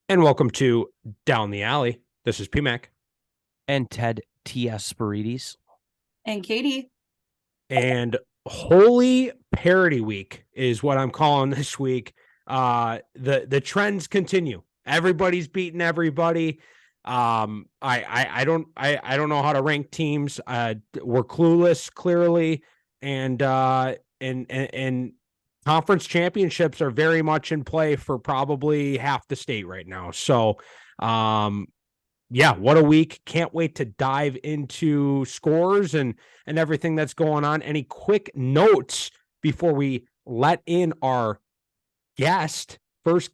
And welcome to Down the Alley. This is PMAC. And Ted T.S. Spirides. And Katie. And Holy Parity Week is what I'm calling this week. The trends continue. Everybody's beating everybody. I don't know how to rank teams. We're clueless, clearly, and conference championships are very much in play for probably half the state right now. So, yeah, what a week. Can't wait to dive into scores and everything that's going on. Any quick notes before we let in our first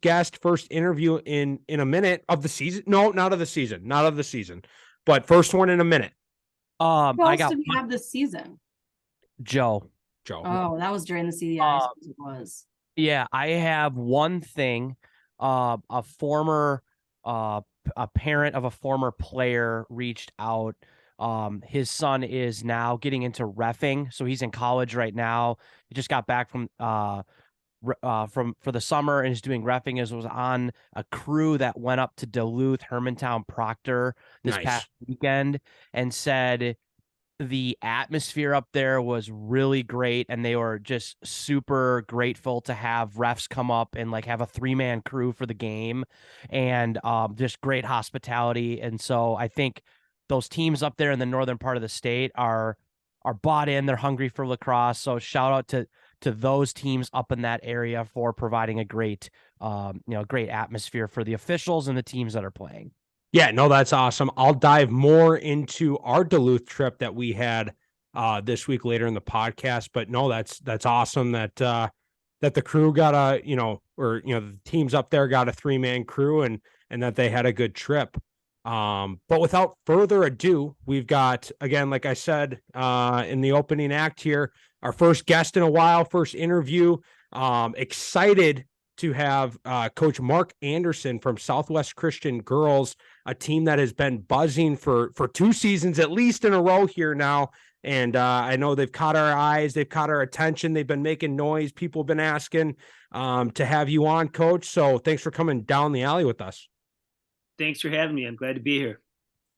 interview in a minute of the season? No, not of the season, but first one in a minute. Who else did we have this season? Joe. Oh, that was during the CDI. It was. Yeah, I have one thing. A parent of a former player reached out. His son is now getting into reffing, so he's in college right now. He just got back from for the summer and is doing reffing. As was on a crew that went up to Duluth, Hermantown, Proctor this past weekend, and said the atmosphere up there was really great, and they were just super grateful to have refs come up and like have a 3-man crew for the game, and just great hospitality. And so I think those teams up there in the northern part of the state are bought in. They're hungry for lacrosse. So shout out to those teams up in that area for providing a great great atmosphere for the officials and the teams that are playing. Yeah, no, that's awesome. I'll dive more into our Duluth trip that we had this week later in the podcast. But no, that's awesome that the crew got the teams up there got a 3-man crew and that they had a good trip. But without further ado, we've got, again, like I said in the opening act here, our first guest in a while, first interview. Excited to have Coach Mark Anderson from Southwest Christian Girls, a team that has been buzzing for 2 seasons at least in a row here now. And I know they've caught our eyes, they've caught our attention, they've been making noise. People have been asking to have you on, Coach. So thanks for coming down the alley with us. Thanks for having me. I'm glad to be here.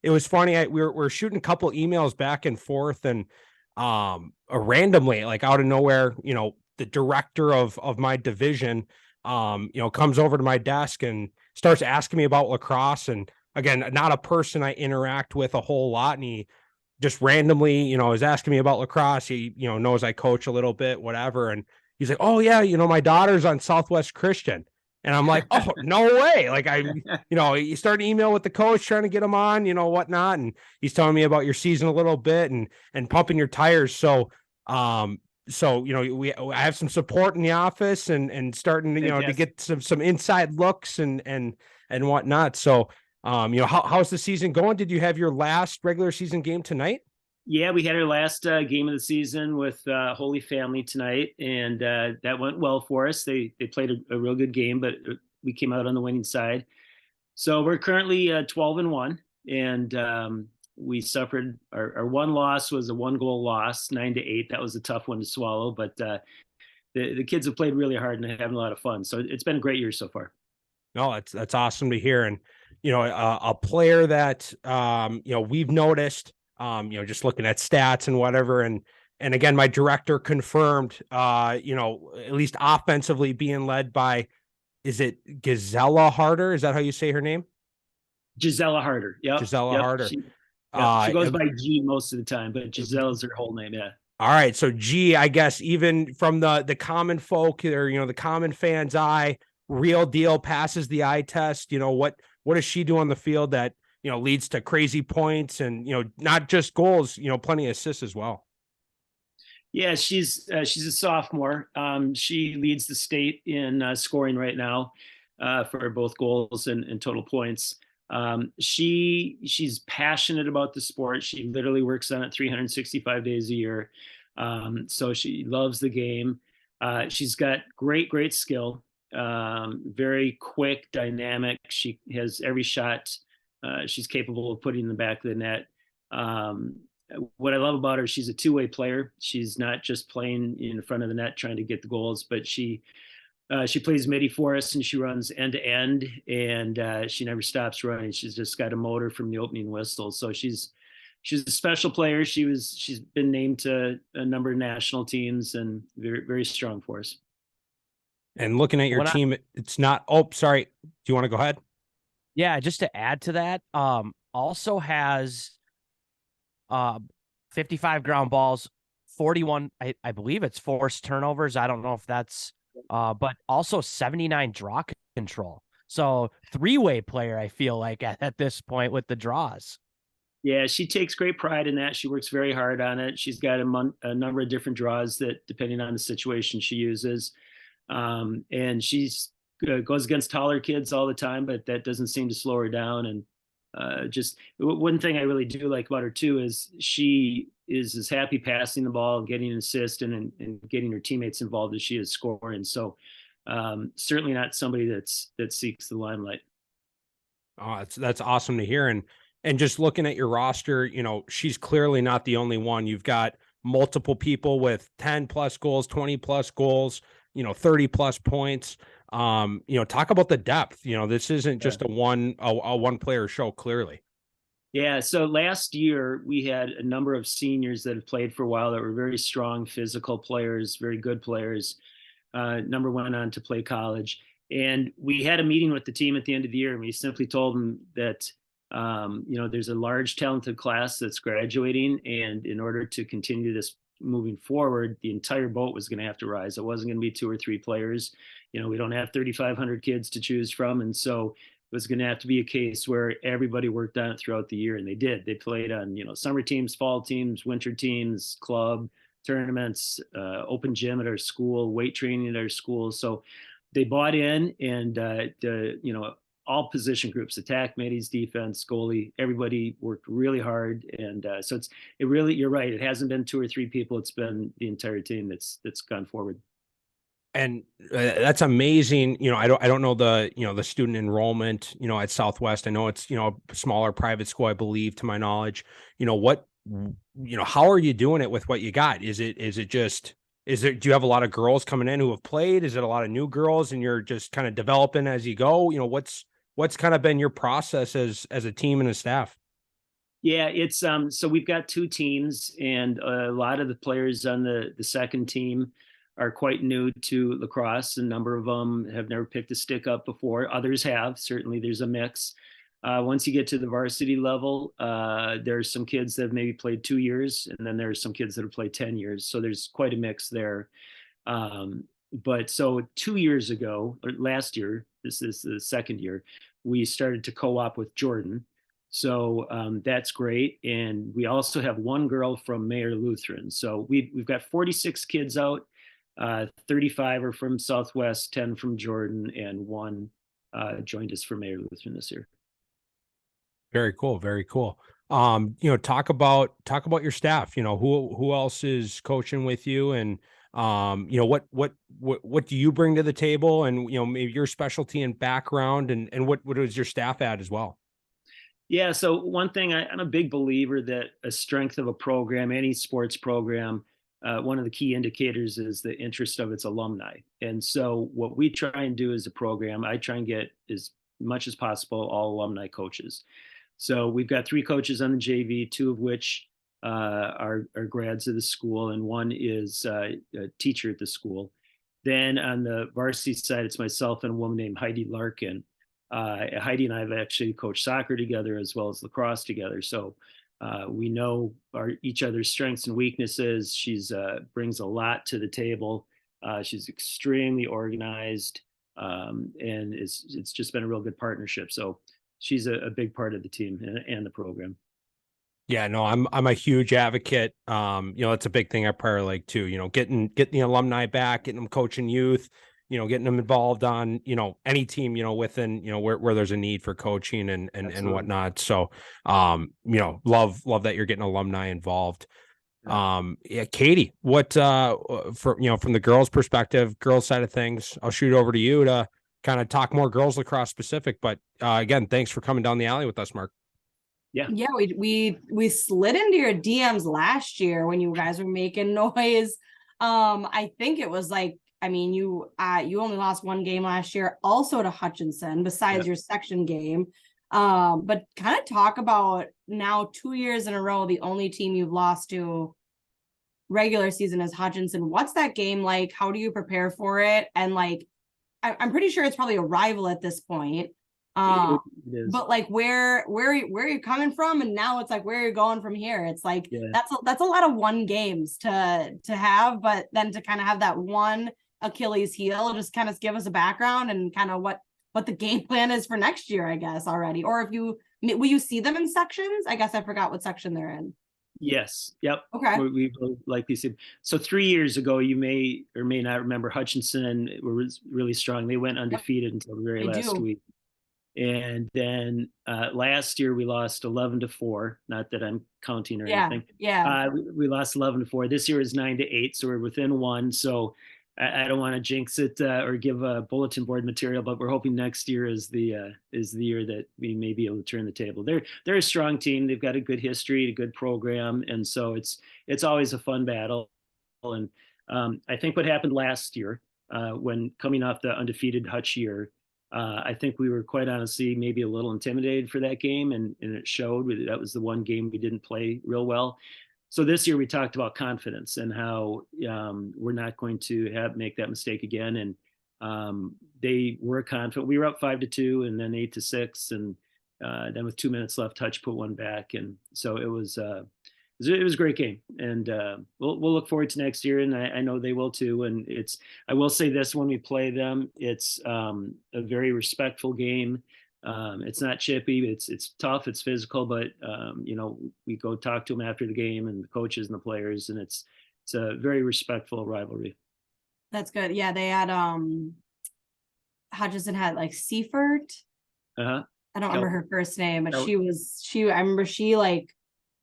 It was funny. We're shooting a couple emails back and forth, and randomly, like out of nowhere, the director of my division comes over to my desk and starts asking me about lacrosse. And again, not a person I interact with a whole lot. And he just randomly, is asking me about lacrosse. He, knows I coach a little bit, whatever. And he's like, oh yeah, my daughter's on Southwest Christian. And I'm like, oh, no way. Like you start an email with the coach trying to get him on, whatnot. And he's telling me about your season a little bit and pumping your tires. So, I have some support in the office and starting, to get some inside looks and whatnot. So, how's the season going? Did you have your last regular season game tonight? Yeah, we had our last game of the season with Holy Family tonight, and that went well for us. They played a real good game, but we came out on the winning side. So we're currently 12-1, and we suffered our one loss was a 1-goal loss, 9-8. That was a tough one to swallow, but the kids have played really hard and having a lot of fun. So it's been a great year so far. No, that's awesome to hear. And a player that we've noticed. Just looking at stats and whatever. And again, my director confirmed, at least offensively being led by, is it Gisela Harder? Is that how you say her name? Gisela Harder. Yeah. Gisela Harder. She goes by G most of the time, but Gisela's her whole name. Yeah. All right. So G, I guess, even from the common folk or, the common fan's eye, real deal, passes the eye test. What does she do on the field that, leads to crazy points and, not just goals, plenty of assists as well. Yeah, she's a sophomore. She leads the state in scoring right now for both goals and total points. She's passionate about the sport. She literally works on it 365 days a year. So she loves the game. She's got great skill, very quick, dynamic. She has every shot she's capable of putting in the back of the net. What I love about her, she's a two-way player. She's not just playing in front of the net trying to get the goals, but she She plays midi for us, and she runs end to end, and she never stops running. She's just got a motor from the opening whistle. So she's a special player. She's been named to a number of national teams, and very, very strong for us. And looking at your team, it's not. Oh, sorry. Do you want to go ahead? Yeah, just to add to that, also has 55 ground balls, 41. I believe it's forced turnovers. I don't know if that's, but also 79 draw control. So three-way player, I feel like at this point with the draws. Yeah, she takes great pride in that. She works very hard on it. She's got a number of different draws that, depending on the situation, she uses. And she's goes against taller kids all the time, but that doesn't seem to slow her down. And just one thing I really do like about her too is she is as happy passing the ball, getting an assist, and getting her teammates involved as she is scoring. So certainly not somebody that seeks the limelight. Oh, that's awesome to hear. And just looking at your roster, she's clearly not the only one. You've got multiple people with 10 plus goals, 20 plus goals, 30 plus points. Talk about the depth. This isn't just a one player show, clearly. Yeah. So last year we had a number of seniors that have played for a while that were very strong physical players, very good players. Number went on to play college. And we had a meeting with the team at the end of the year, and we simply told them that there's a large talented class that's graduating, and in order to continue this moving forward, the entire boat was going to have to rise. It wasn't going to be 2 or 3 players. We don't have 3,500 kids to choose from, and so it was going to have to be a case where everybody worked on it throughout the year, and they did. They played on summer teams, fall teams, winter teams, club tournaments, open gym at our school, weight training at our school. So they bought in, and all position groups, attack, middies, defense, goalie, everybody worked really hard. And so you're right. It hasn't been 2 or 3 people. It's been the entire team that's gone forward. And that's amazing. I don't know the student enrollment, at Southwest. I know it's, a smaller private school, I believe, to my knowledge. How are you doing it with what you got? Do you have a lot of girls coming in who have played? Is it a lot of new girls and you're just kind of developing as you go? What's kind of been your process as a team and a staff? Yeah, it's so we've got 2 teams, and a lot of the players on the second team are quite new to lacrosse. A number of them have never picked a stick up before. Others have. Certainly there's a mix. Once you get to the varsity level, there's some kids that have maybe played 2 years, and then there's some kids that have played 10 years. So there's quite a mix there. But so 2 years ago, or last year, this is the second year, we started to co-op with Jordan. So that's great. And we also have 1 girl from Mayer Lutheran. So we've got 46 kids out. 35 are from Southwest, 10 from Jordan, and 1 joined us from Mayer Lutheran this year. Very cool. Very cool. Talk about your staff. Who else is coaching with you, and what do you bring to the table, and maybe your specialty and background, and what does your staff add as well? Yeah. So one thing, I'm a big believer that a strength of a program, any sports program, one of the key indicators is the interest of its alumni. And so what we try and do as a program, I try and get as much as possible all alumni coaches. So we've got 3 coaches on the JV, 2 of which are grads of the school, and 1 is a teacher at the school. Then on the varsity side, it's myself and a woman named Heidi Larkin. Heidi and I have actually coached soccer together as well as lacrosse together. So we know each other's strengths and weaknesses. She's brings a lot to the table. She's extremely organized, and it's just been a real good partnership. So she's a big part of the team and the program. Yeah, no, I'm a huge advocate. It's a big thing at Prior Lake too. Getting the alumni back, getting them coaching youth, getting them involved on, any team, within, where there's a need for coaching and whatnot. So, love that you're getting alumni involved. Yeah, Katie, what from the girls' perspective, girls' side of things, I'll shoot over to you to kind of talk more girls lacrosse specific. But again, thanks for coming down the alley with us, Mark. Yeah, we slid into your DMs last year when you guys were making noise. I think it was like I mean, you only lost one game last year, also to Hutchinson, besides your section game. But kind of talk about now 2 years in a row, the only team you've lost to regular season is Hutchinson. What's that game like? How do you prepare for it? And like, I'm pretty sure it's probably a rival at this point. It is. But like, where are you coming from? And now it's like, where are you going from here? It's like, that's a lot of one games to have, but then to kind of have that one Achilles heel, just kind of give us a background and kind of what the game plan is for next year, I guess, already. Or if will you see them in sections? I guess I forgot what section they're in. Yes. Yep. Okay. We like these. So 3 years ago, you may or may not remember, Hutchinson was really strong. They went undefeated until the very last week. And then last year we lost 11-4. Not that I'm counting or anything. Yeah. We lost 11-4. This year is 9-8, so we're within one. So I don't want to jinx it or give a bulletin board material, but we're hoping next year is the year that we may be able to turn the table. They're a strong team. They've got a good history, a good program, and so it's always a fun battle. And I think what happened last year, when coming off the undefeated Hutch year, I think we were quite honestly maybe a little intimidated for that game, and it showed. That was the one game we didn't play real well. So this year we talked about confidence and how we're not going to make that mistake again. And they were confident. We were up 5-2 and then 8-6, and then with 2 minutes left, Hutch put one back, and so it was a great game. And we'll look forward to next year, and I know they will too. And I will say this: when we play them, it's a very respectful game. It's not chippy. It's tough. It's physical, but we go talk to them after the game, and the coaches and the players, and it's a very respectful rivalry. That's good. Yeah, they had Hutchinson had like Seifert. I don't remember her first name, but I remember she like,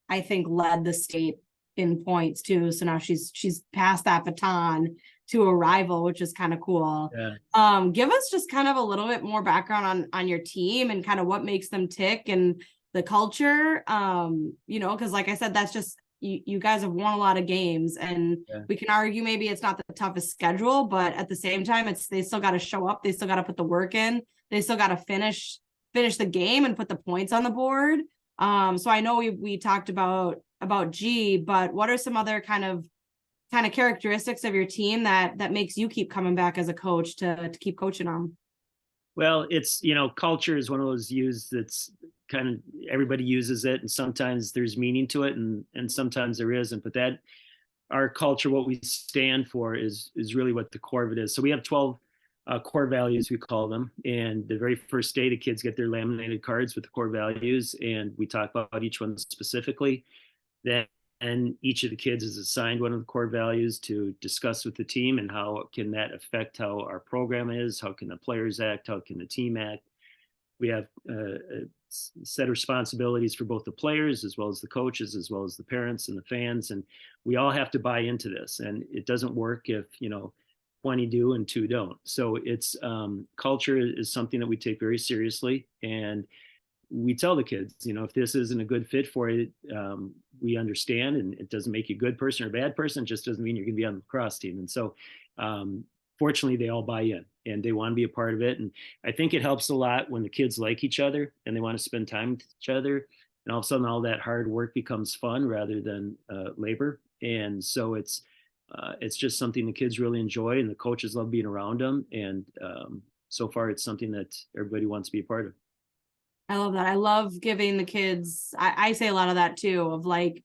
I think, led the state in points too. So now she's passed that baton to a rival, which is kind of cool. Yeah. Give us just kind of a little bit more background on your team and kind of what makes them tick and the culture. Because like I said, that's just you guys have won a lot of games, and we can argue maybe it's not the toughest schedule, but at the same time, they still got to show up. They still got to put the work in. They still got to finish the game and put the points on the board. So I know we talked about G, but what are some other kind of characteristics of your team that makes you keep coming back as a coach to keep coaching them? Well, it's, culture is one of those that's kind of, everybody uses it, and sometimes there's meaning to it, and sometimes there isn't. But that our culture, what we stand for, is really what the core of it is. So we have 12 core values, we call them. And the very first day, the kids get their laminated cards with the core values, and we talk about each one specifically. Then each of the kids is assigned one of the core values to discuss with the team, and how can that affect how our program is, how can the players act, how can the team act. We have a set of responsibilities for both the players as well as the coaches, as well as the parents and the fans, and we all have to buy into this. And it doesn't work if 20 do and 2 don't. So it's culture is something that we take very seriously, and we tell the kids, if this isn't a good fit for you, we understand, and it doesn't make you a good person or a bad person. It just doesn't mean you're going to be on the lacrosse team. And so fortunately, they all buy in, and they want to be a part of it. And I think it helps a lot when the kids like each other and they want to spend time with each other, and all of a sudden all that hard work becomes fun rather than labor. And so it's just something the kids really enjoy, and the coaches love being around them. And so far, it's something that everybody wants to be a part of. I love that. I love giving the kids, I say a lot of that too, of like,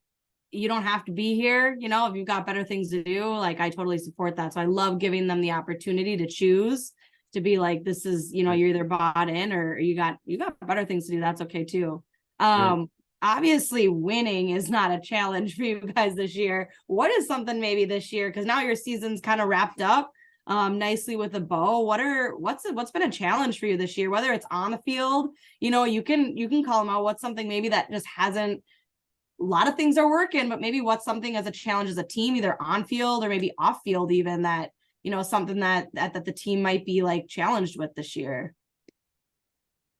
you don't have to be here, if you've got better things to do. Like, I totally support that. So I love giving them the opportunity to choose, to be like, this is, you're either bought in or you got better things to do. That's okay too. Obviously winning is not a challenge for you guys this year. What is something maybe this year, because now your season's kind of wrapped up nicely with a bow. What's been a challenge for you this year, whether it's on the field, you can call them out. What's something maybe that just hasn't, a lot of things are working, but maybe what's something as a challenge as a team, either on field or maybe off field even, that something that the team might be like challenged with this year?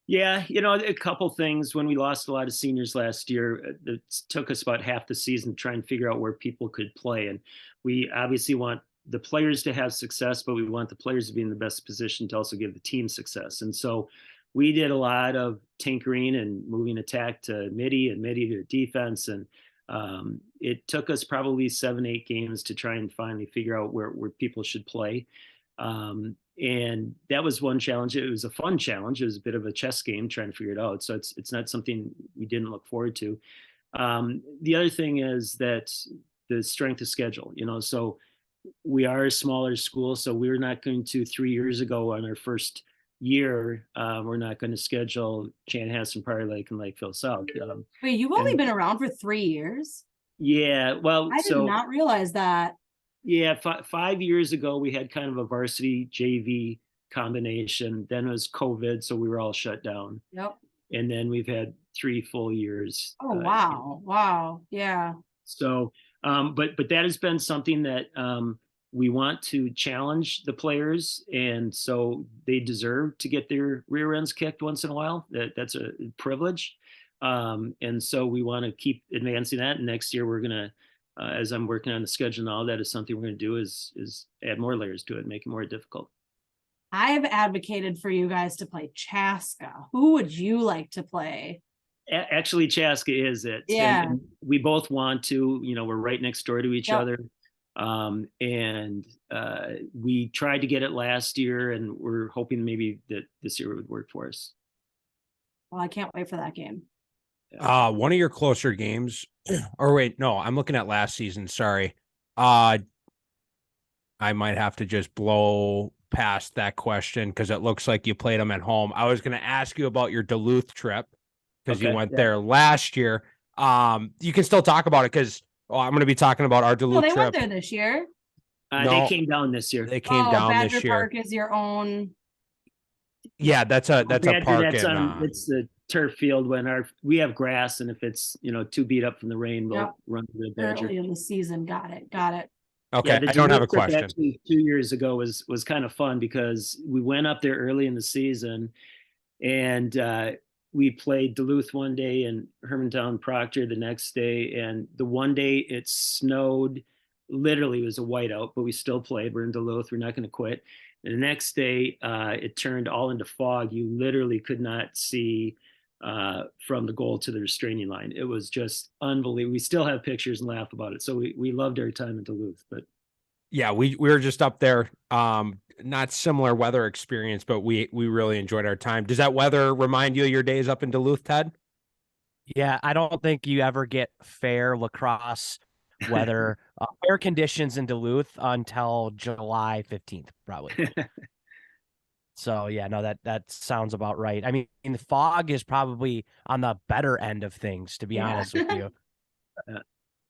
Yeah, a couple things. When we lost a lot of seniors last year, it took us about half the season to try and figure out where people could play. And we obviously want the players to have success, but we want the players to be in the best position to also give the team success. And so we did a lot of tinkering and moving attack to midi and midi to defense. And it took us probably 7-8 games to try and finally figure out where people should play. And that was one challenge. It was a fun challenge. It was a bit of a chess game trying to figure it out. So it's not something we didn't look forward to. The other thing is that the strength of schedule, so we are a smaller school. So we're not going to 3 years ago on our first year, we're not going to schedule Chanhassen, Prior Lake, and Lakeville South. Wait, you've only been around for 3 years? Yeah. Well, I did not realize that. Yeah. 5 years ago, we had kind of a varsity JV combination. Then it was COVID. So we were all shut down. Yep. And then we've had 3 full years. Oh, wow. Wow. Yeah. So, but that has been something that we want to challenge the players. And so they deserve to get their rear ends kicked once in a while. That's a privilege. And so we want to keep advancing that. And next year we're going to, as I'm working on the schedule and all that, is something we're going to do is add more layers to it, make it more difficult. I have advocated for you guys to play Chaska. Who would you like to play? Actually, Chaska is it. Yeah. And we both want to, we're right next door to each other. And we tried to get it last year, and we're hoping maybe that this year would work for us. Well, I can't wait for that game. One of your closer games, or wait, no, I'm looking at last season. Sorry. I might have to just blow past that question because it looks like you played them at home. I was going to ask you about your Duluth trip because you went there last year. You can still talk about it because I'm going to be talking about our Duluth trip. They went there this year. They came down this year. They came down Badger this year. Park is your own. Yeah, that's a park. It's the turf field when we have grass, and if it's too beat up from the rain, we'll run to the Badger. Early in the season. Got it. Okay, I don't have a question. Actually, 2 years ago was kind of fun because we went up there early in the season, and we played Duluth one day and Hermantown Proctor the next day. And the one day it snowed, literally it was a whiteout, but we still played. We're in Duluth. We're not going to quit. And the next day it turned all into fog. You literally could not see from the goal to the restraining line. It was just unbelievable. We still have pictures and laugh about it. So we loved our time in Duluth. But yeah, we were just up there. Not similar weather experience, but we really enjoyed our time. Does that weather remind you of your days up in Duluth, Ted? Yeah, I don't think you ever get fair lacrosse weather, fair conditions in Duluth until July 15th, probably. So yeah, no, that sounds about right. I mean, the fog is probably on the better end of things, to be honest with you.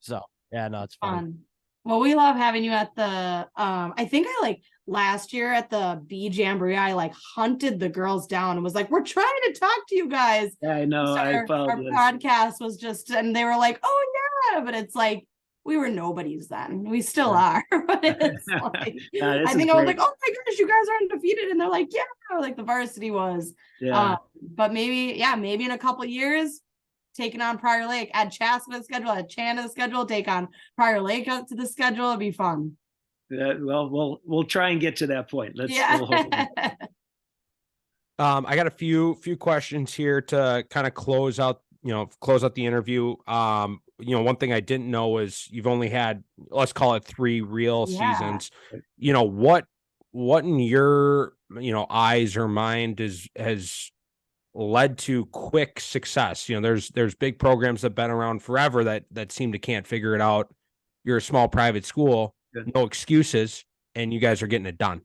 So yeah, no, it's fun. Well, we love having you at the I think last year at the B Jamboree, I hunted the girls down and was like, we're trying to talk to you guys. Yeah, I know. So our podcast was just, and they were like, oh yeah, but it's like we were nobodies then. We still are. But it's like, I think I was like, oh my gosh, you guys are undefeated. And they're like, yeah, like the varsity was. Yeah. But maybe in a couple of years, taking on Prior Lake, add Chaska to the schedule, add Chan to the schedule, take on Prior Lake up to the schedule. It'd be fun. Well, we'll try and get to that point. We'll hope. I got a few questions here to kind of close out the interview. One thing I didn't know is you've only had, let's call it 3 real seasons. What in your, eyes or mind has led to quick success? There's big programs that have been around forever that seem to can't figure it out. You're a small private school, no excuses, and you guys are getting it done.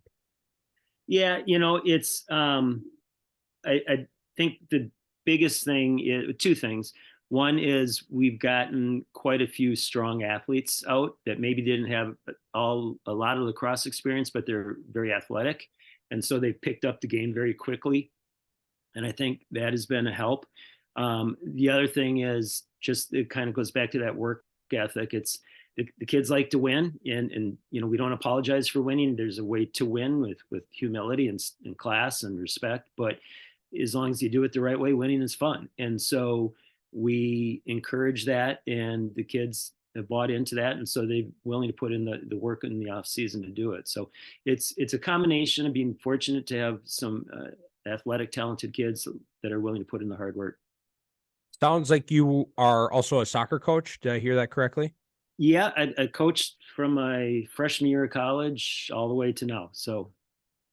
Yeah, it's I think the biggest thing is 2 things. One is we've gotten quite a few strong athletes out that maybe didn't have a lot of lacrosse experience, but they're very athletic. And so they've picked up the game very quickly. And I think that has been a help. The other thing is just, it kind of goes back to that work ethic. It's the kids like to win, and we don't apologize for winning. There's a way to win with humility and class and respect, but as long as you do it the right way, winning is fun. And so we encourage that, and the kids have bought into that, and so they're willing to put in the work in the off season to do it. So it's a combination of being fortunate to have some athletic, talented kids that are willing to put in the hard work. Sounds like you are also a soccer coach. Did I hear that correctly? Yeah, I coached from my freshman year of college all the way to now. So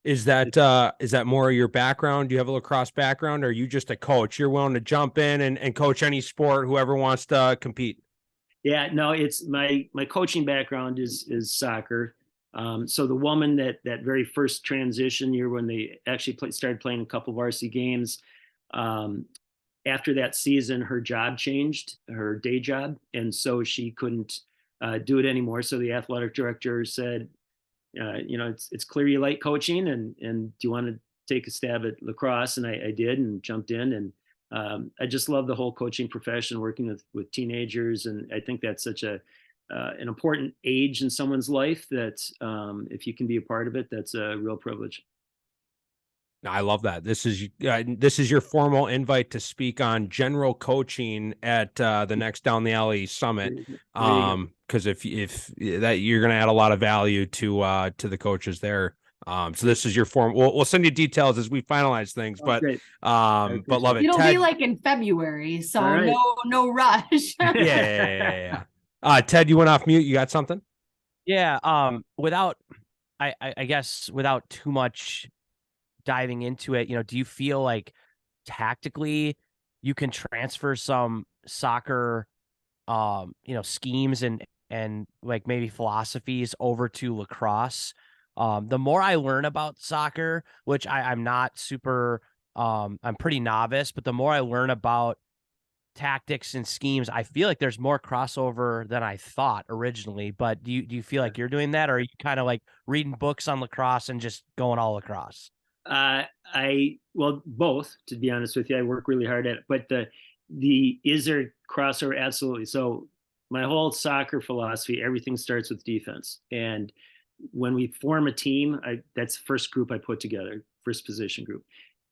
is that more of your background? Do you have a lacrosse background, or are you just a coach? You're willing to jump in and coach any sport, whoever wants to compete? Yeah, no, it's my coaching background is soccer. So the woman that very first transition year when they actually started playing a couple varsity games, after that season, her job changed, her day job, and so she couldn't do it anymore. So the athletic director said, it's clear you like coaching, and do you want to take a stab at lacrosse? And I did, and jumped in, and I just love the whole coaching profession, working with teenagers, and I think that's such an important age in someone's life that if you can be a part of it, that's a real privilege. I love that. This is your formal invite to speak on general coaching at the next Down the Alley Summit. Because if that, you're going to add a lot of value to the coaches there. So this is your form. We'll send you details as we finalize things. But love it. It'll Ted, be like in February, so right. no rush. yeah. Ted, you went off mute. You got something? Yeah. Without, I guess, without too much diving into it, do you feel like tactically you can transfer some soccer schemes and like maybe philosophies over to lacrosse? The more I learn about soccer, which I'm not super I'm pretty novice, but the more I learn about tactics and schemes, I feel like there's more crossover than I thought originally. But do you feel like you're doing that, or are you kind of like reading books on lacrosse and just going all lacrosse? Well, both, to be honest with you. I work really hard at it, but is there crossover? Absolutely. So my whole soccer philosophy, everything starts with defense. And when we form a team, that's the first group I put together, first position group.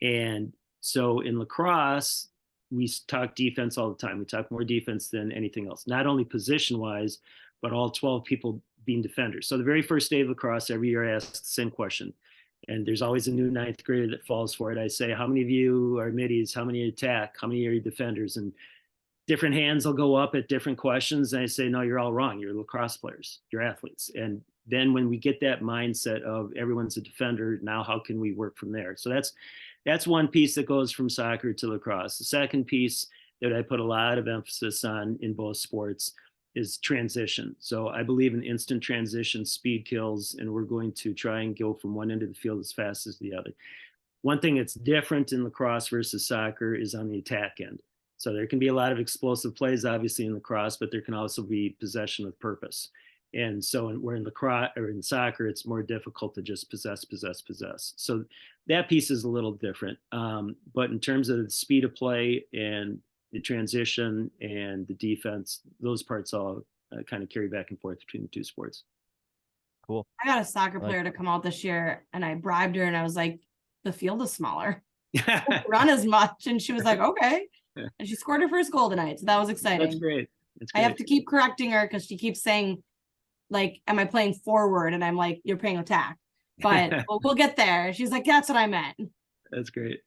And so in lacrosse, we talk defense all the time. We talk more defense than anything else, not only position wise, but all 12 people being defenders. So the very first day of lacrosse, every year I ask the same question. And there's always a new ninth grader that falls for it. I say, how many of you are middies? How many attack? How many are you defenders? And different hands will go up at different questions. And I say, no, you're all wrong. You're lacrosse players. You're athletes. And then when we get that mindset of everyone's a defender, now how can we work from there? So that's one piece that goes from soccer to lacrosse. The second piece that I put a lot of emphasis on in both sports is transition. So I believe in instant transition, speed kills, and we're going to try and go from one end of the field as fast as the other. One thing that's different in lacrosse versus soccer is on the attack end. So there can be a lot of explosive plays, obviously, in lacrosse, but there can also be possession with purpose. And so we're in lacrosse or in soccer, it's more difficult to just possess. So that piece is a little different. But in terms of the speed of play and the transition and the defense, those parts all kind of carry back and forth between the two sports. Cool. I got a soccer player to come out this year, and I bribed her, and I was like, the field is smaller. Run as much. And she was like, okay. And she scored her first goal tonight. So that was exciting. That's great. I have to keep correcting her because she keeps saying, like, am I playing forward? And I'm like, you're playing attack. But we'll get there. She's like, that's what I meant. That's great.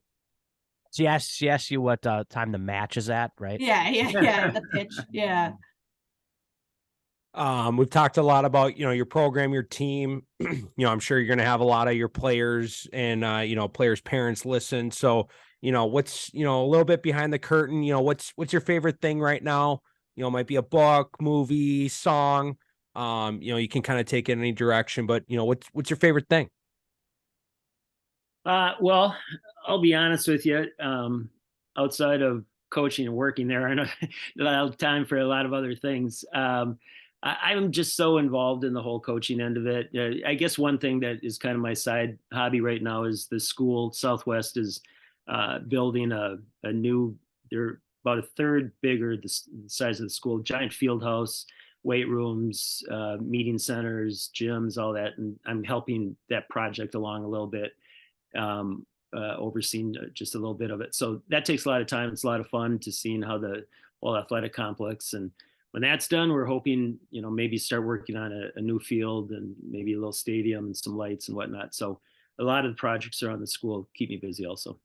She asked you what time the match is at, right? Yeah. The pitch. Yeah. We've talked a lot about, your program, your team. I'm sure you're going to have a lot of your players and, players' parents listen. So, what's, a little bit behind the curtain, what's your favorite thing right now? Might be a book, movie, song. You can kind of take it in any direction, but, what's your favorite thing? Well, I'll be honest with you. Outside of coaching and working there, I know a lot of time for a lot of other things. I'm just so involved in the whole coaching end of it. I guess one thing that is kind of my side hobby right now is the school. Southwest is building a new, they're about a third bigger, the size of the school, giant field house, weight rooms, meeting centers, gyms, all that. And I'm helping that project along a little bit, overseeing just a little bit of it. So that takes a lot of time. It's a lot of fun to seeing how the whole athletic complex and when that's done, we're hoping, maybe start working on a new field and maybe a little stadium and some lights and whatnot. So a lot of the projects around the school keep me busy also.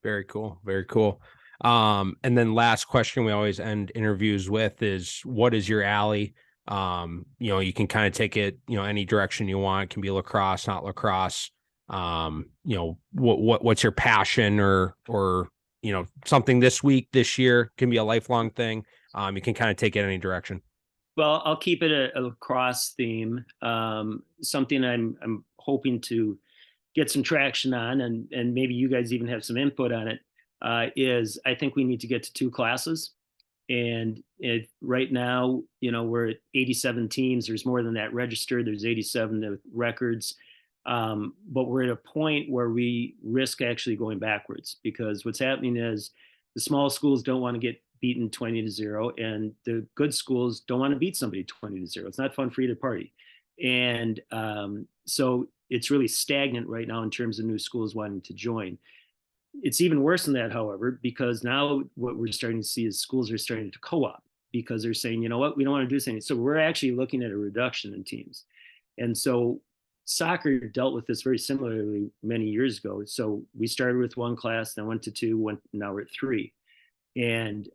Very cool. Very cool. And then last question we always end interviews with is, what is your alley? You can kind of take it, any direction you want. It can be lacrosse, not lacrosse. What's your passion or something this week, this year, can be a lifelong thing. You can kind of take it any direction. Well, I'll keep it a lacrosse theme. Something I'm hoping to get some traction on, and maybe you guys even have some input on it, is I think we need to get to 2 classes. And right now, we're at 87 teams. There's more than that registered. There's 87 records. But we're at a point where we risk actually going backwards, because what's happening is the small schools don't want to get beaten 20-0, and the good schools don't want to beat somebody 20-0. It's not fun for either party. And so it's really stagnant right now in terms of new schools wanting to join. It's even worse than that, however, because now what we're starting to see is schools are starting to co-op, because they're saying, you know what, we don't want to do something. So we're actually looking at a reduction in teams. And so soccer dealt with this very similarly many years ago. So we started with 1 class, then went to 2, now we're at 3. And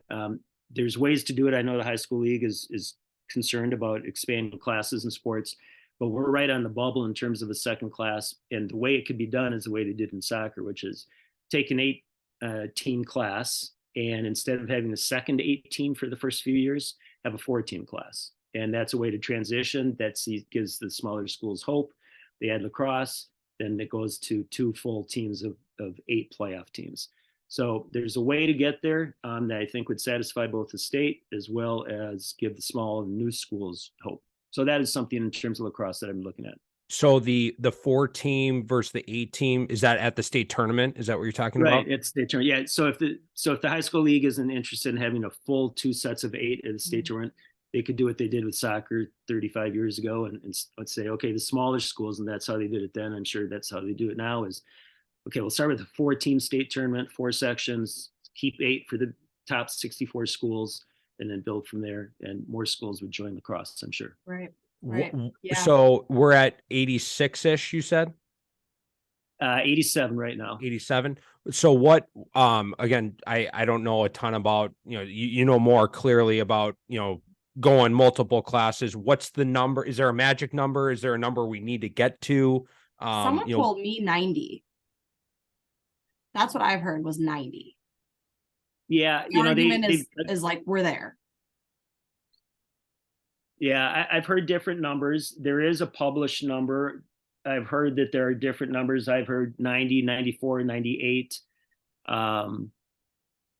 there's ways to do it. I know the high school league is concerned about expanding classes in sports, but we're right on the bubble in terms of a 2nd class. And the way it could be done is the way they did in soccer, which is take an 8-team class, and instead of having the 2nd 8 team for the first few years, have a 4-team class. And that's a way to transition. That gives the smaller schools hope. They add lacrosse, then it goes to 2 full teams of 8 playoff teams. So there's a way to get there that I think would satisfy both the state as well as give the small and new schools hope. So that is something in terms of lacrosse that I'm looking at. So the 4-team versus the 8-team, is that at the state tournament? Is that what you're talking about? Right, it's state tournament. Yeah. So if the high school league isn't interested in having a full 2 sets of 8 at the state tournament, they could do what they did with soccer 35 years ago and let's say, okay, the smaller schools, and that's how they did it then. I'm sure that's how they do it now is, okay, we'll start with a 4-team state tournament, 4 sections, keep 8 for the top 64 schools, and then build from there. And more schools would join lacrosse, I'm sure. Right. Yeah. So we're at 86-ish, you said? 87 right now. 87. So what, again, I don't know a ton about, you know more clearly about, going multiple classes. What's the number? Is there a magic number? Is there a number we need to get to? Someone told me 90. That's what I've heard was 90. Yeah. The argument is like, we're there. Yeah. I've heard different numbers. There is a published number. I've heard that there are different numbers. I've heard 90, 94, 98.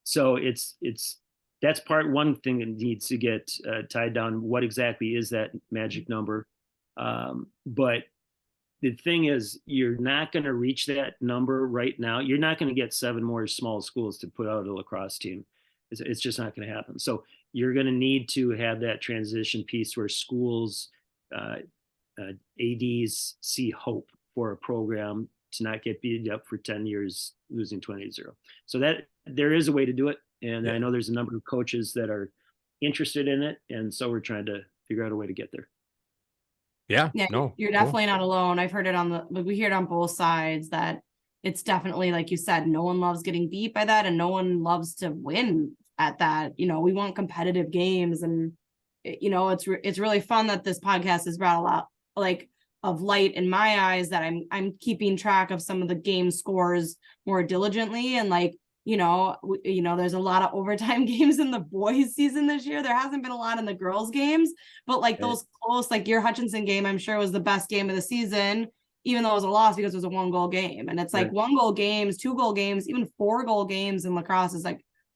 So that's one thing that needs to get tied down. What exactly is that magic number? But the thing is, you're not going to reach that number right now. You're not going to get 7 more small schools to put out a lacrosse team. It's just not going to happen. So you're going to need to have that transition piece where schools, ADs see hope for a program to not get beat up for 10 years, losing 20-0. So that there is a way to do it. And I know there's a number of coaches that are interested in it. And so we're trying to figure out a way to get there. Yeah. No, you're definitely not alone. I've heard it we hear it on both sides that it's definitely, like you said, no one loves getting beat by that, and no one loves to win at that. We want competitive games, and it's really fun that this podcast has brought a lot of light in my eyes, that I'm keeping track of some of the game scores more diligently, and there's a lot of overtime games in the boys season this year. There hasn't been a lot in the girls games, but those close, your Hutchinson game, I'm sure was the best game of the season, even though it was a loss because it was a 1-goal game. And it's 1-goal games, 2-goal games, even 4-goal games in lacrosse is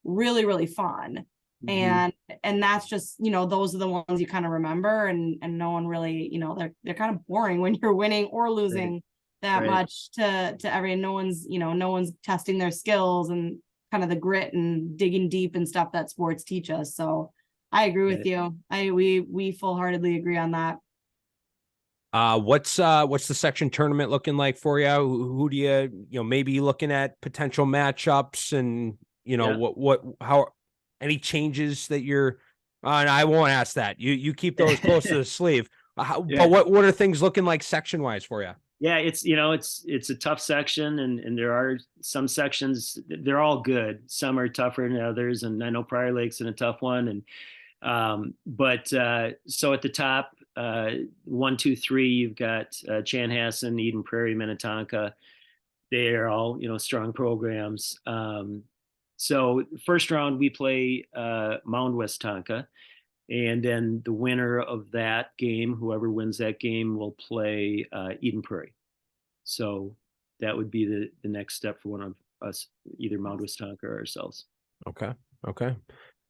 really, really fun. Mm-hmm. And that's just, those are the ones you kind of remember, and no one really, they're kind of boring when you're winning or losing that much to everyone. No one's testing their skills and kind of the grit and digging deep and stuff that sports teach us. So I agree with you. We full-heartedly agree on that. What's the section tournament looking like for you? Who do you maybe looking at potential matchups, and how any changes that you're And I won't ask that. You keep those close to the sleeve. Yeah. But what are things looking like section wise for you? Yeah, it's a tough section, and there are some sections, they're all good. Some are tougher than others, and I know Prior Lake's in a tough one. And so at the top, 1, 2, 3, you've got Chanhassen, Eden Prairie, Minnetonka. They are all strong programs. So first round we play Mound Westonka. And then the winner of that game, whoever wins that game, will play Eden Prairie. So that would be the next step for one of us, either Mount Westonka or ourselves. Okay.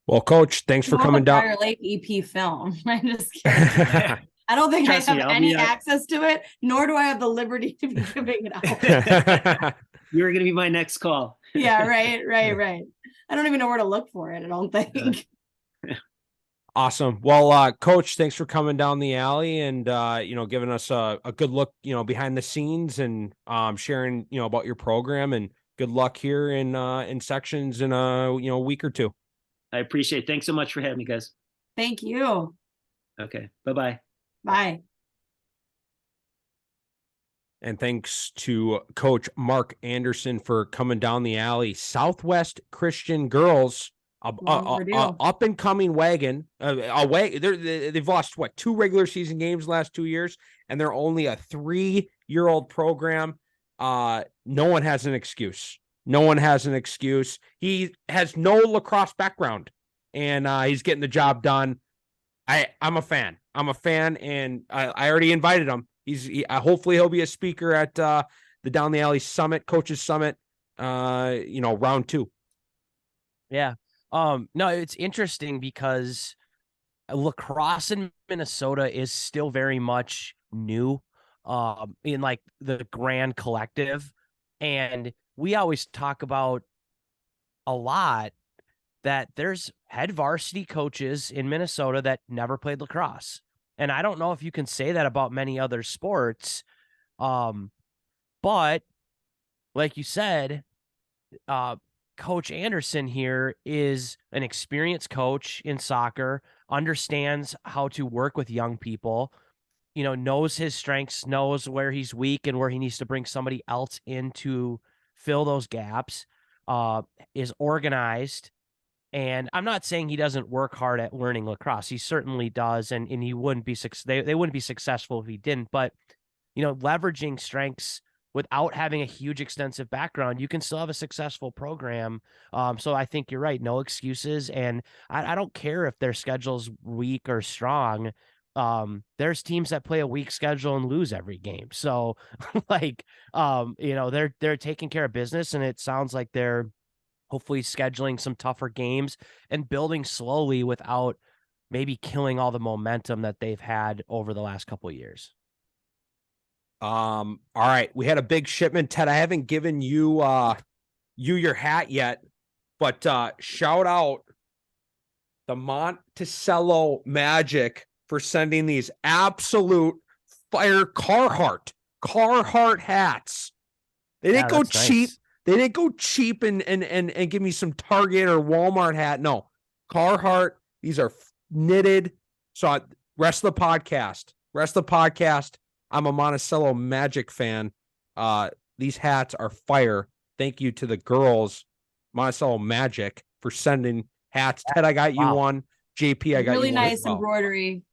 Well, Coach, thanks for coming down. Prior Lake EP film. I'm just kidding. I don't think I have any access to it, nor do I have the liberty to be giving it out. You're going to be my next call. Yeah, right. I don't even know where to look for it, I don't think. Awesome. Well, Coach, thanks for coming down the alley and, giving us a good look, behind the scenes and sharing, about your program, and good luck here in sections in a week or two. I appreciate it. Thanks so much for having me, guys. Thank you. Okay. Bye-bye. Bye. And thanks to Coach Mark Anderson for coming down the alley. Southwest Christian girls, up and coming wagon. They've lost 2 regular season games last 2 years, and they're only a 3-year-old program. No one has an excuse. He has no lacrosse background, and he's getting the job done. I'm a fan, and I already invited him. Hopefully he'll be a speaker at the Down the Alley Summit, Coaches Summit, round 2. Yeah. No, it's interesting because lacrosse in Minnesota is still very much new in like the grand collective. And we always talk about a lot that there's head varsity coaches in Minnesota that never played lacrosse. And I don't know if you can say that about many other sports. But like you said, Coach Anderson here is an experienced coach in soccer, understands how to work with young people, knows his strengths, knows where he's weak and where he needs to bring somebody else in to fill those gaps, is organized. And I'm not saying he doesn't work hard at learning lacrosse. He certainly does. And he wouldn't be, they wouldn't be successful if he didn't, but, leveraging strengths without having a huge extensive background, you can still have a successful program. So I think you're right. No excuses. And I don't care if their schedule's weak or strong. There's teams that play a weak schedule and lose every game. So they're taking care of business, and it sounds like they're hopefully scheduling some tougher games and building slowly without maybe killing all the momentum that they've had over the last couple of years. All right. We had a big shipment, Ted. I haven't given you your hat yet, but shout out the Monticello Magic for sending these absolute fire Carhartt hats. They didn't go cheap. Nice. They didn't go cheap and give me some Target or Walmart hat. No, Carhartt. These are knitted. So rest of the podcast. I'm a Monticello Magic fan. These hats are fire. Thank you to the girls, Monticello Magic, for sending hats. Ted, I got you one. JP, I got really you nice one. Embroidery.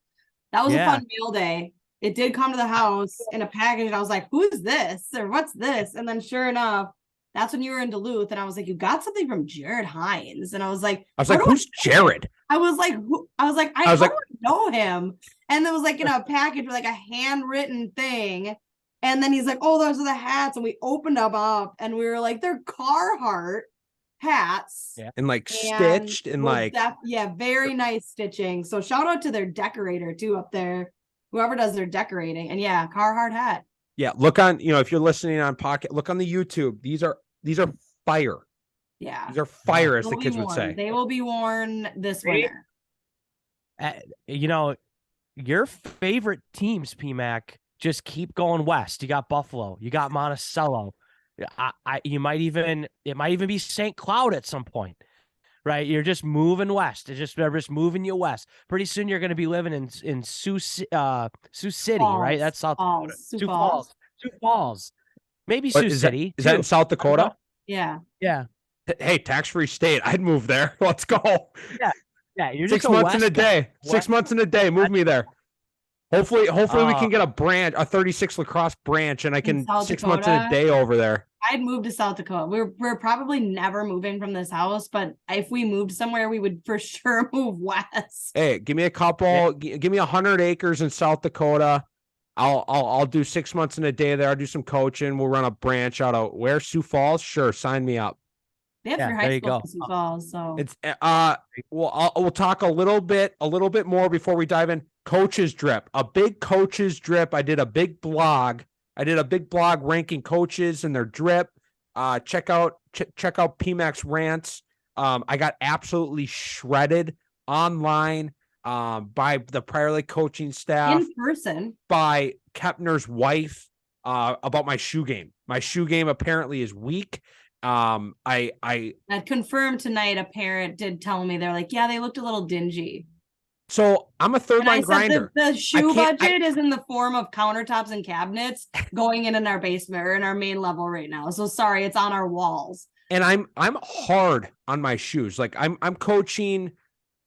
That was a fun mail day. It did come to the house in a package, and I was like, "Who's this? Or what's this?" And then, sure enough, that's when you were in Duluth, and I was like, "You got something from Jared Hines?" And I was like, "Who's Jared?" I was like, I don't know him. And it was like in a package with like a handwritten thing. And then he's like, "Oh, those are the hats." And we opened them up, and we were like, "They're Carhartt hats." Yeah. And stitched and very nice stitching. So shout out to their decorator too up there, whoever does their decorating. And Carhartt hat. Yeah, look on, if you're listening on Pocket, look on the YouTube. These are fire. Yeah. These are fire, as the kids would say. They will be worn this winter. Your favorite teams, PMAC, just keep going west. You got Buffalo, you got Monticello. It might even be St. Cloud at some point. right? You're just moving west. They're just moving you west. Pretty soon you're going to be living in Sioux City, right? That's South Dakota. Sioux Falls. Sioux Falls. Maybe What, Sioux City. Is that in South Dakota? Yeah. Yeah. Hey, tax-free state. I'd move there. Let's go. Yeah. Yeah. You're 6 just months in a day. West. 6 months in a day. Move me there. Hopefully we can get a 36 lacrosse branch, and I can 6 months in a day over there. I'd move to South Dakota. We're probably never moving from this house, but if we moved somewhere, we would for sure move west. Hey, give me a couple. Give me 100 acres in South Dakota. I'll do 6 months in a day there. I'll do some coaching. We'll run a branch out of where? Sioux Falls. Sure, sign me up. They have your high school in Sioux Falls, so it's we'll talk a little bit more before we dive in. Coaches drip, a big coaches drip. I did a big blog ranking coaches and their drip. Check out PMAX rants. I got absolutely shredded online by the Prior Lake coaching staff in person, by Kepner's wife about my shoe game. My shoe game apparently is weak. I confirmed tonight. A parent did tell me, they're like, yeah, they looked a little dingy. So I'm a third line grinder. The shoe budget is in the form of countertops and cabinets going in our basement or in our main level right now. So sorry, it's on our walls. And I'm hard on my shoes. Like I'm coaching.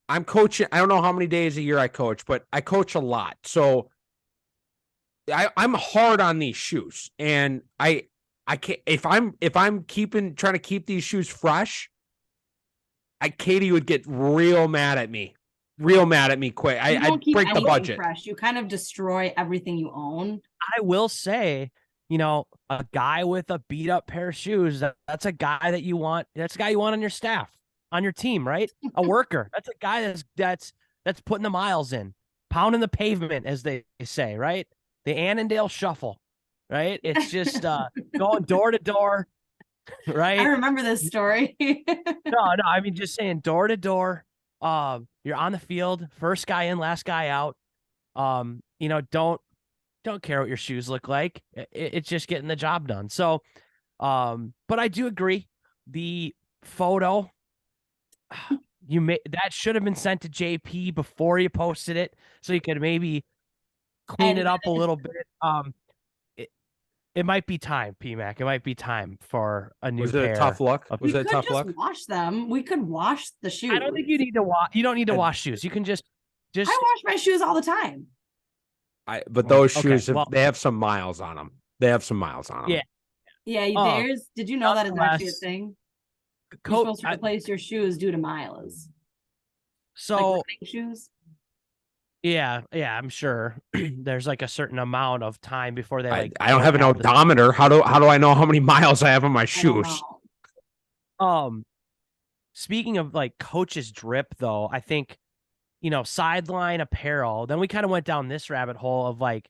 I don't know how many days a year I coach, but I coach a lot. So I'm hard on these shoes, and I can't, if I'm trying to keep these shoes fresh, Katie would get real mad at me quick. I break the budget. Fresh. You kind of destroy everything you own. I will say, a guy with a beat up pair of shoes, that's a guy that you want. That's a guy you want on your staff, on your team, right? A worker. That's a guy that's putting the miles in, pounding the pavement, as they say, right? The Annandale shuffle, right? It's just going door to door, right? I remember this story. No, I mean, just saying door to door. You're on the field, first guy in, last guy out. Don't care what your shoes look like. It's just getting the job done. So, but I do agree. The photo that should have been sent to JP before you posted it, so you could maybe clean it up a little bit. It might be time, PMAC. It might be time for a new pair. Was it a tough look? Was it a tough look? Wash them. We could wash the shoes. I don't think you need to wash. You don't need to wash shoes. You can just. I wash my shoes all the time. But those shoes, they have some miles on them. Yeah. Yeah. Did you know that is actually a thing? You're supposed to replace your shoes due to miles. So like shoes. Yeah, I'm sure there's like a certain amount of time before they like. I don't have an odometer. How do I know how many miles I have on my shoes? Speaking of like coaches drip, though, I think Sideline Apparel. Then we kind of went down this rabbit hole of like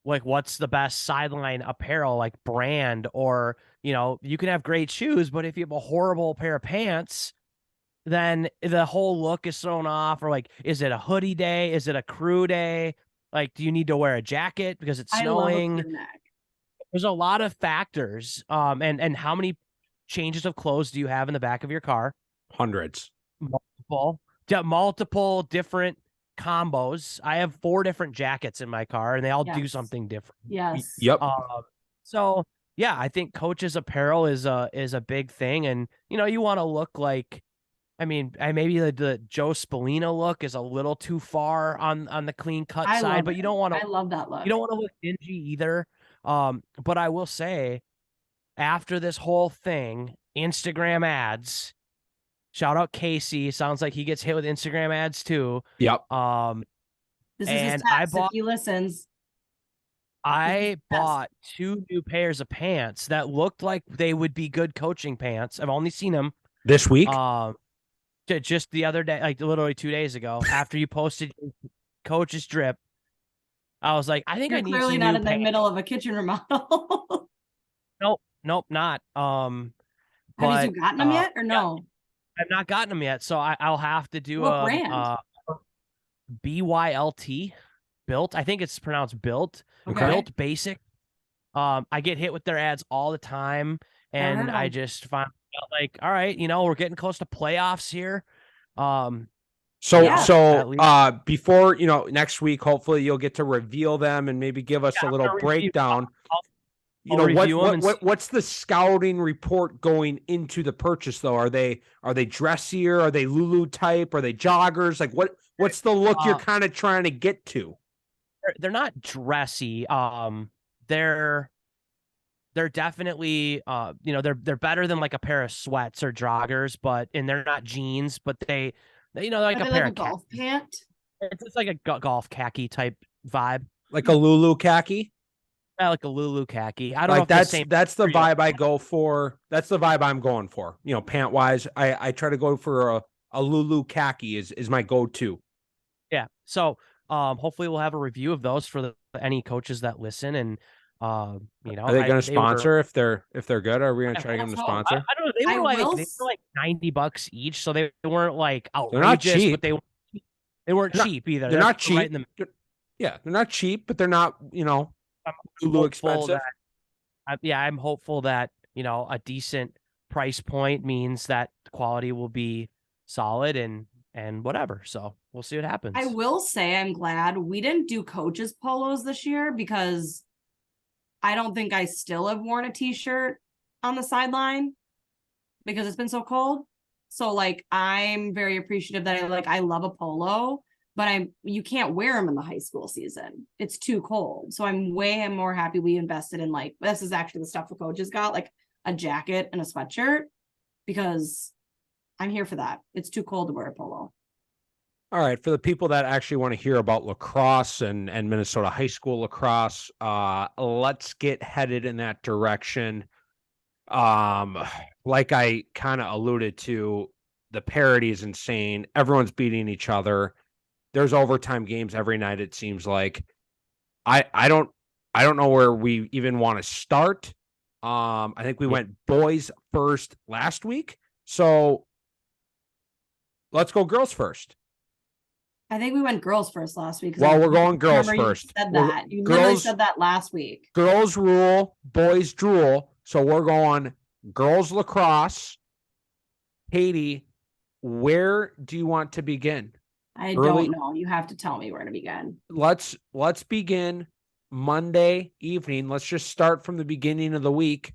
what's the best Sideline Apparel like brand, or you can have great shoes, but if you have a horrible pair of pants, then the whole look is thrown off. Or like, is it a hoodie day? Is it a crew day? Like, do you need to wear a jacket because it's snowing? There's a lot of factors. And how many changes of clothes do you have in the back of your car? Hundreds. Multiple different combos. I have 4 different jackets in my car, and they all do something different. Yes. Yep. So yeah, I think coaches apparel is a big thing, and you want to look like. I mean, maybe the Joe Spallina look is a little too far on the clean cut side, but you don't want to. I love that look. You don't want to look dingy either. But I will say, after this whole thing, Instagram ads. Shout out Casey. Sounds like he gets hit with Instagram ads too. Yep. This is his test if he listens. I bought 2 new pairs of pants that looked like they would be good coaching pants. I've only seen them this week. Just the other day, like literally 2 days ago, after you posted coach's drip, I was like, I think I need clearly some not new in pants. the middle of a kitchen remodel. Nope, not. Have you gotten them yet, or no? Yeah, I've not gotten them yet, so I'll have to do what brand? BYLT, Built. I think it's pronounced Built. Okay. Built Basic. I get hit with their ads all the time, and I just find like, all right, we're getting close to playoffs here. Before, next week, hopefully you'll get to reveal them and maybe give us a little breakdown. What's the scouting report going into the purchase though? Are they dressier? Are they Lulu type? Are they joggers? Like what's the look you're kind of trying to get to? They're not dressy. They're definitely they're better than like a pair of sweats or joggers, and they're not jeans, but they like a pair of golf pant. It's just like a golf khaki type vibe, like a Lulu khaki. Yeah, like a Lulu khaki. I don't know. If that's the vibe I go for. That's the vibe I'm going for. Pant wise, I try to go for a Lulu khaki is my go-to. Yeah. So hopefully we'll have a review of those for any coaches that listen, and are they going to sponsor if they're good? Are we going to try to get them to sponsor? I don't know. They were like $90 each, so they weren't like outrageous. They're not cheap, but they weren't cheap either. They're not cheap. They're not cheap, but they're not Lulu expensive. I'm hopeful that a decent price point means that the quality will be solid and whatever. So we'll see what happens. I will say I'm glad we didn't do coaches polos this year, because I don't think I still have worn a t-shirt on the sideline because it's been so cold. So like, I'm very appreciative that I love a polo, but you can't wear them in the high school season. It's too cold. So I'm way more happy we invested in this is actually the stuff the coaches got, like a jacket and a sweatshirt, because I'm here for that. It's too cold to wear a polo. All right, for the people that actually want to hear about lacrosse and Minnesota high school lacrosse, let's get headed in that direction. Like I kind of alluded to, the parity is insane. Everyone's beating each other. There's overtime games every night, it seems like. I don't know where we even want to start. I think we went boys first last week, so let's go girls first. I think we went girls first last week. Well, we're going girls first. You said that. You literally said that last week. Girls rule, boys drool. So we're going girls lacrosse. Katie, where do you want to begin? I don't know. You have to tell me where to begin. Let's begin Monday evening. Let's just start from the beginning of the week.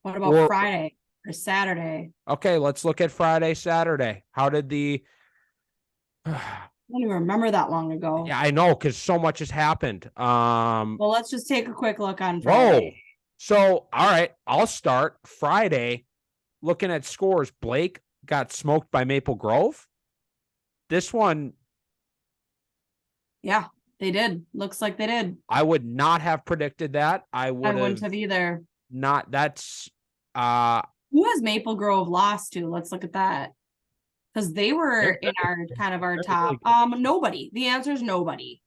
What about Friday or Saturday? Okay, let's look at Friday, Saturday. How did I don't even remember that long ago. Yeah, I know, because so much has happened. Well, let's just take a quick look on Friday. Whoa. So, all right, I'll start. Friday, looking at scores, Blake got smoked by Maple Grove. This one. Yeah, they did. Looks like they did. I would not have predicted that. I wouldn't have either. Not, that's. Who has Maple Grove lost to? Let's look at that. Because they were in our top. Nobody. The answer is nobody.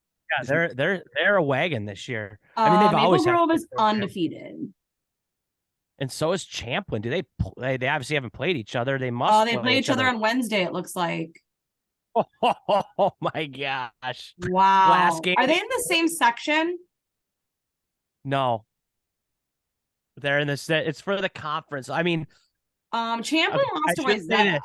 Yeah, they're a wagon this year. I mean, they've always Maple Grove is undefeated. And so is Champlin. Do they obviously haven't played each other. They must. They play each other on Wednesday, it looks like. Oh my gosh. Wow. Last game. Are they in the same section? No. They're in the it's for the conference. I mean, Champlin lost to Wayzata.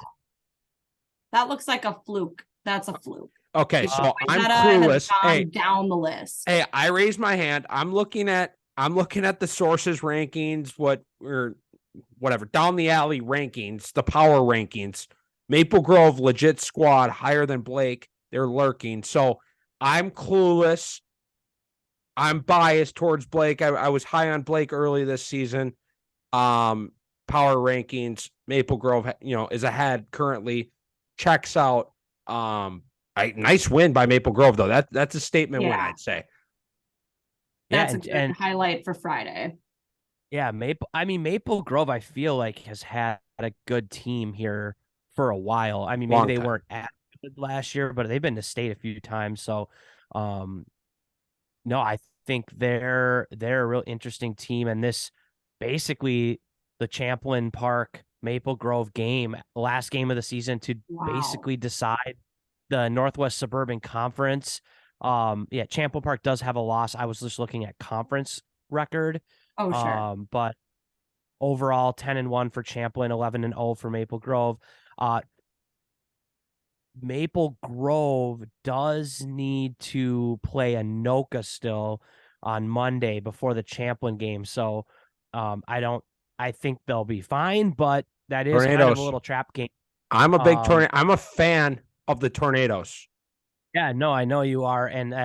That looks like a fluke. That's a fluke. Okay, so I'm clueless. Hey, down the list. Hey, I raised my hand. I'm looking at the sources rankings, whatever, down the alley rankings, the power rankings. Maple Grove, legit squad, higher than Blake. They're lurking. So I'm clueless. I'm biased towards Blake. I was high on Blake early this season. Power rankings, Maple Grove, is ahead currently. Checks out. Nice win by Maple Grove though. That's a statement win, I'd say. That's a good highlight for Friday. Yeah, Maple Grove, I feel like has had a good team here for a while. I mean, maybe they weren't at good last year, but they've been to state a few times. So, no, I think they're a real interesting team, and this basically the Champlin Park Maple Grove game, last game of the season to basically decide the Northwest Suburban Conference. Champlin Park does have a loss. I was just looking at conference record. Oh, sure. But overall 10-1 for Champlin, 11-0 for Maple Grove. Maple Grove does need to play Anoka still on Monday before the Champlin game. So I think they'll be fine, but that is kind of a little trap game. I'm a big I'm a fan of the Tornadoes. Yeah, no, I know you are. And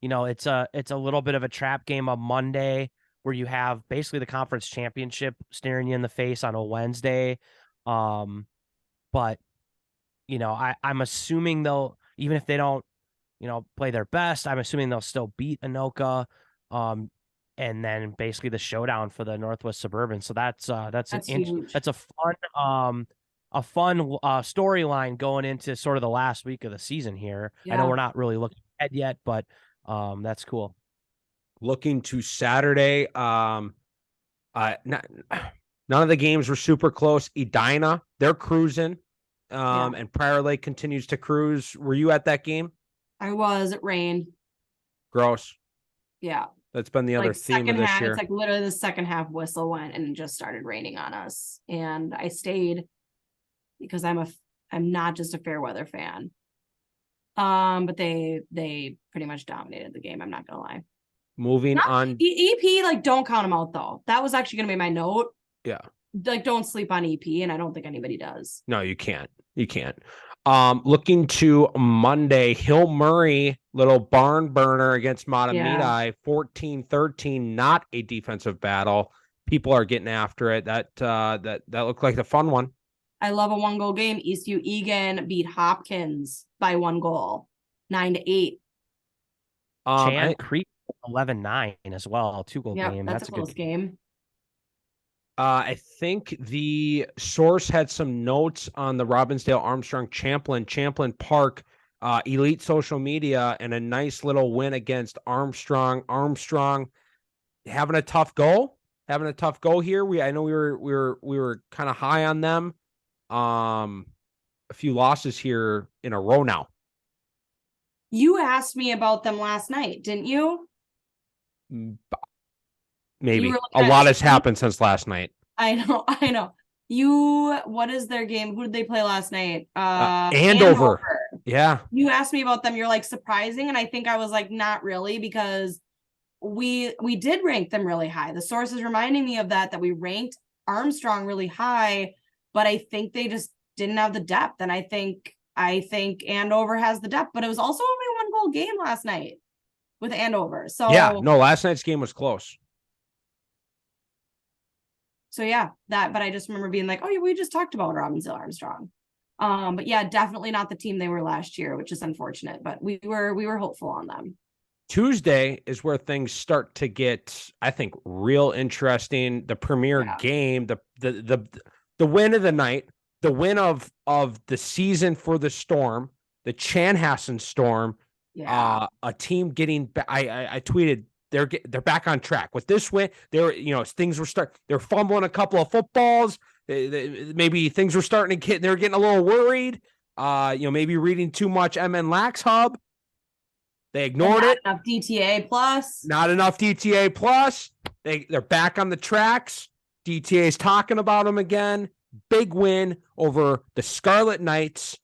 it's a little bit of a trap game on Monday where you have basically the conference championship staring you in the face on a Wednesday. But I'm assuming they'll, even if they don't, play their best, I'm assuming they'll still beat Anoka. And then basically the showdown for the Northwest Suburban. So that's huge. That's a fun storyline going into sort of the last week of the season here. Yeah. I know we're not really looking ahead yet, but that's cool. Looking to Saturday, none of the games were super close. Edina, they're cruising. And Prior Lake continues to cruise. Were you at that game? I was. It rained. Gross. Yeah. That's been the other theme of this year. It's like literally the second half whistle went and it just started raining on us. And I stayed because I'm not just a fair weather fan. But they pretty much dominated the game. I'm not gonna lie. Moving on. EP, like, don't count them out though. That was actually gonna be my note. Yeah. Like, don't sleep on EP, and I don't think anybody does. No, you can't. You can't. Looking to Monday, Hill Murray, little barn burner against Matamidi, 14-13, not a defensive battle. People are getting after it. That looked like a fun one. I love a 1-goal game. Eastview Egan beat Hopkins by 1 goal, 9-8. Chan Creek 11-9 as well, 2-goal game. That's a close game. I think the source had some notes on the Robbinsdale Armstrong Champlin Park elite social media, and a nice little win against Armstrong. Armstrong having a tough go here. I know we were kind of high on them. A few losses here in a row now. You asked me about them last night, didn't you? Maybe a lot has happened since last night. I know. What is their game? Who did they play last night? Andover. Yeah. You asked me about them. You're like, surprising. And I think I was like, not really, because we did rank them really high. The source is reminding me of that we ranked Armstrong really high, but I think they just didn't have the depth. And I think Andover has the depth, but it was also only 1-goal game last night with Andover. So yeah, no, last night's game was close. So yeah, but I just remember being like, oh, we just talked about Robbinsdale Armstrong. But yeah, definitely not the team they were last year, which is unfortunate, but we were hopeful on them. Tuesday is where things start to get, I think, real interesting. The premier game, the win of the night, the win of the season for the Storm, the Chanhassen Storm, a team getting, I tweeted, they're back on track with this win. They're fumbling a couple of footballs. Maybe things were starting to they're getting a little worried. Maybe reading too much MN Lax Hub. They ignored it. Not enough DTA plus. Not enough DTA plus. They're back on the tracks. DTA's talking about them again. Big win over the Scarlet Knights.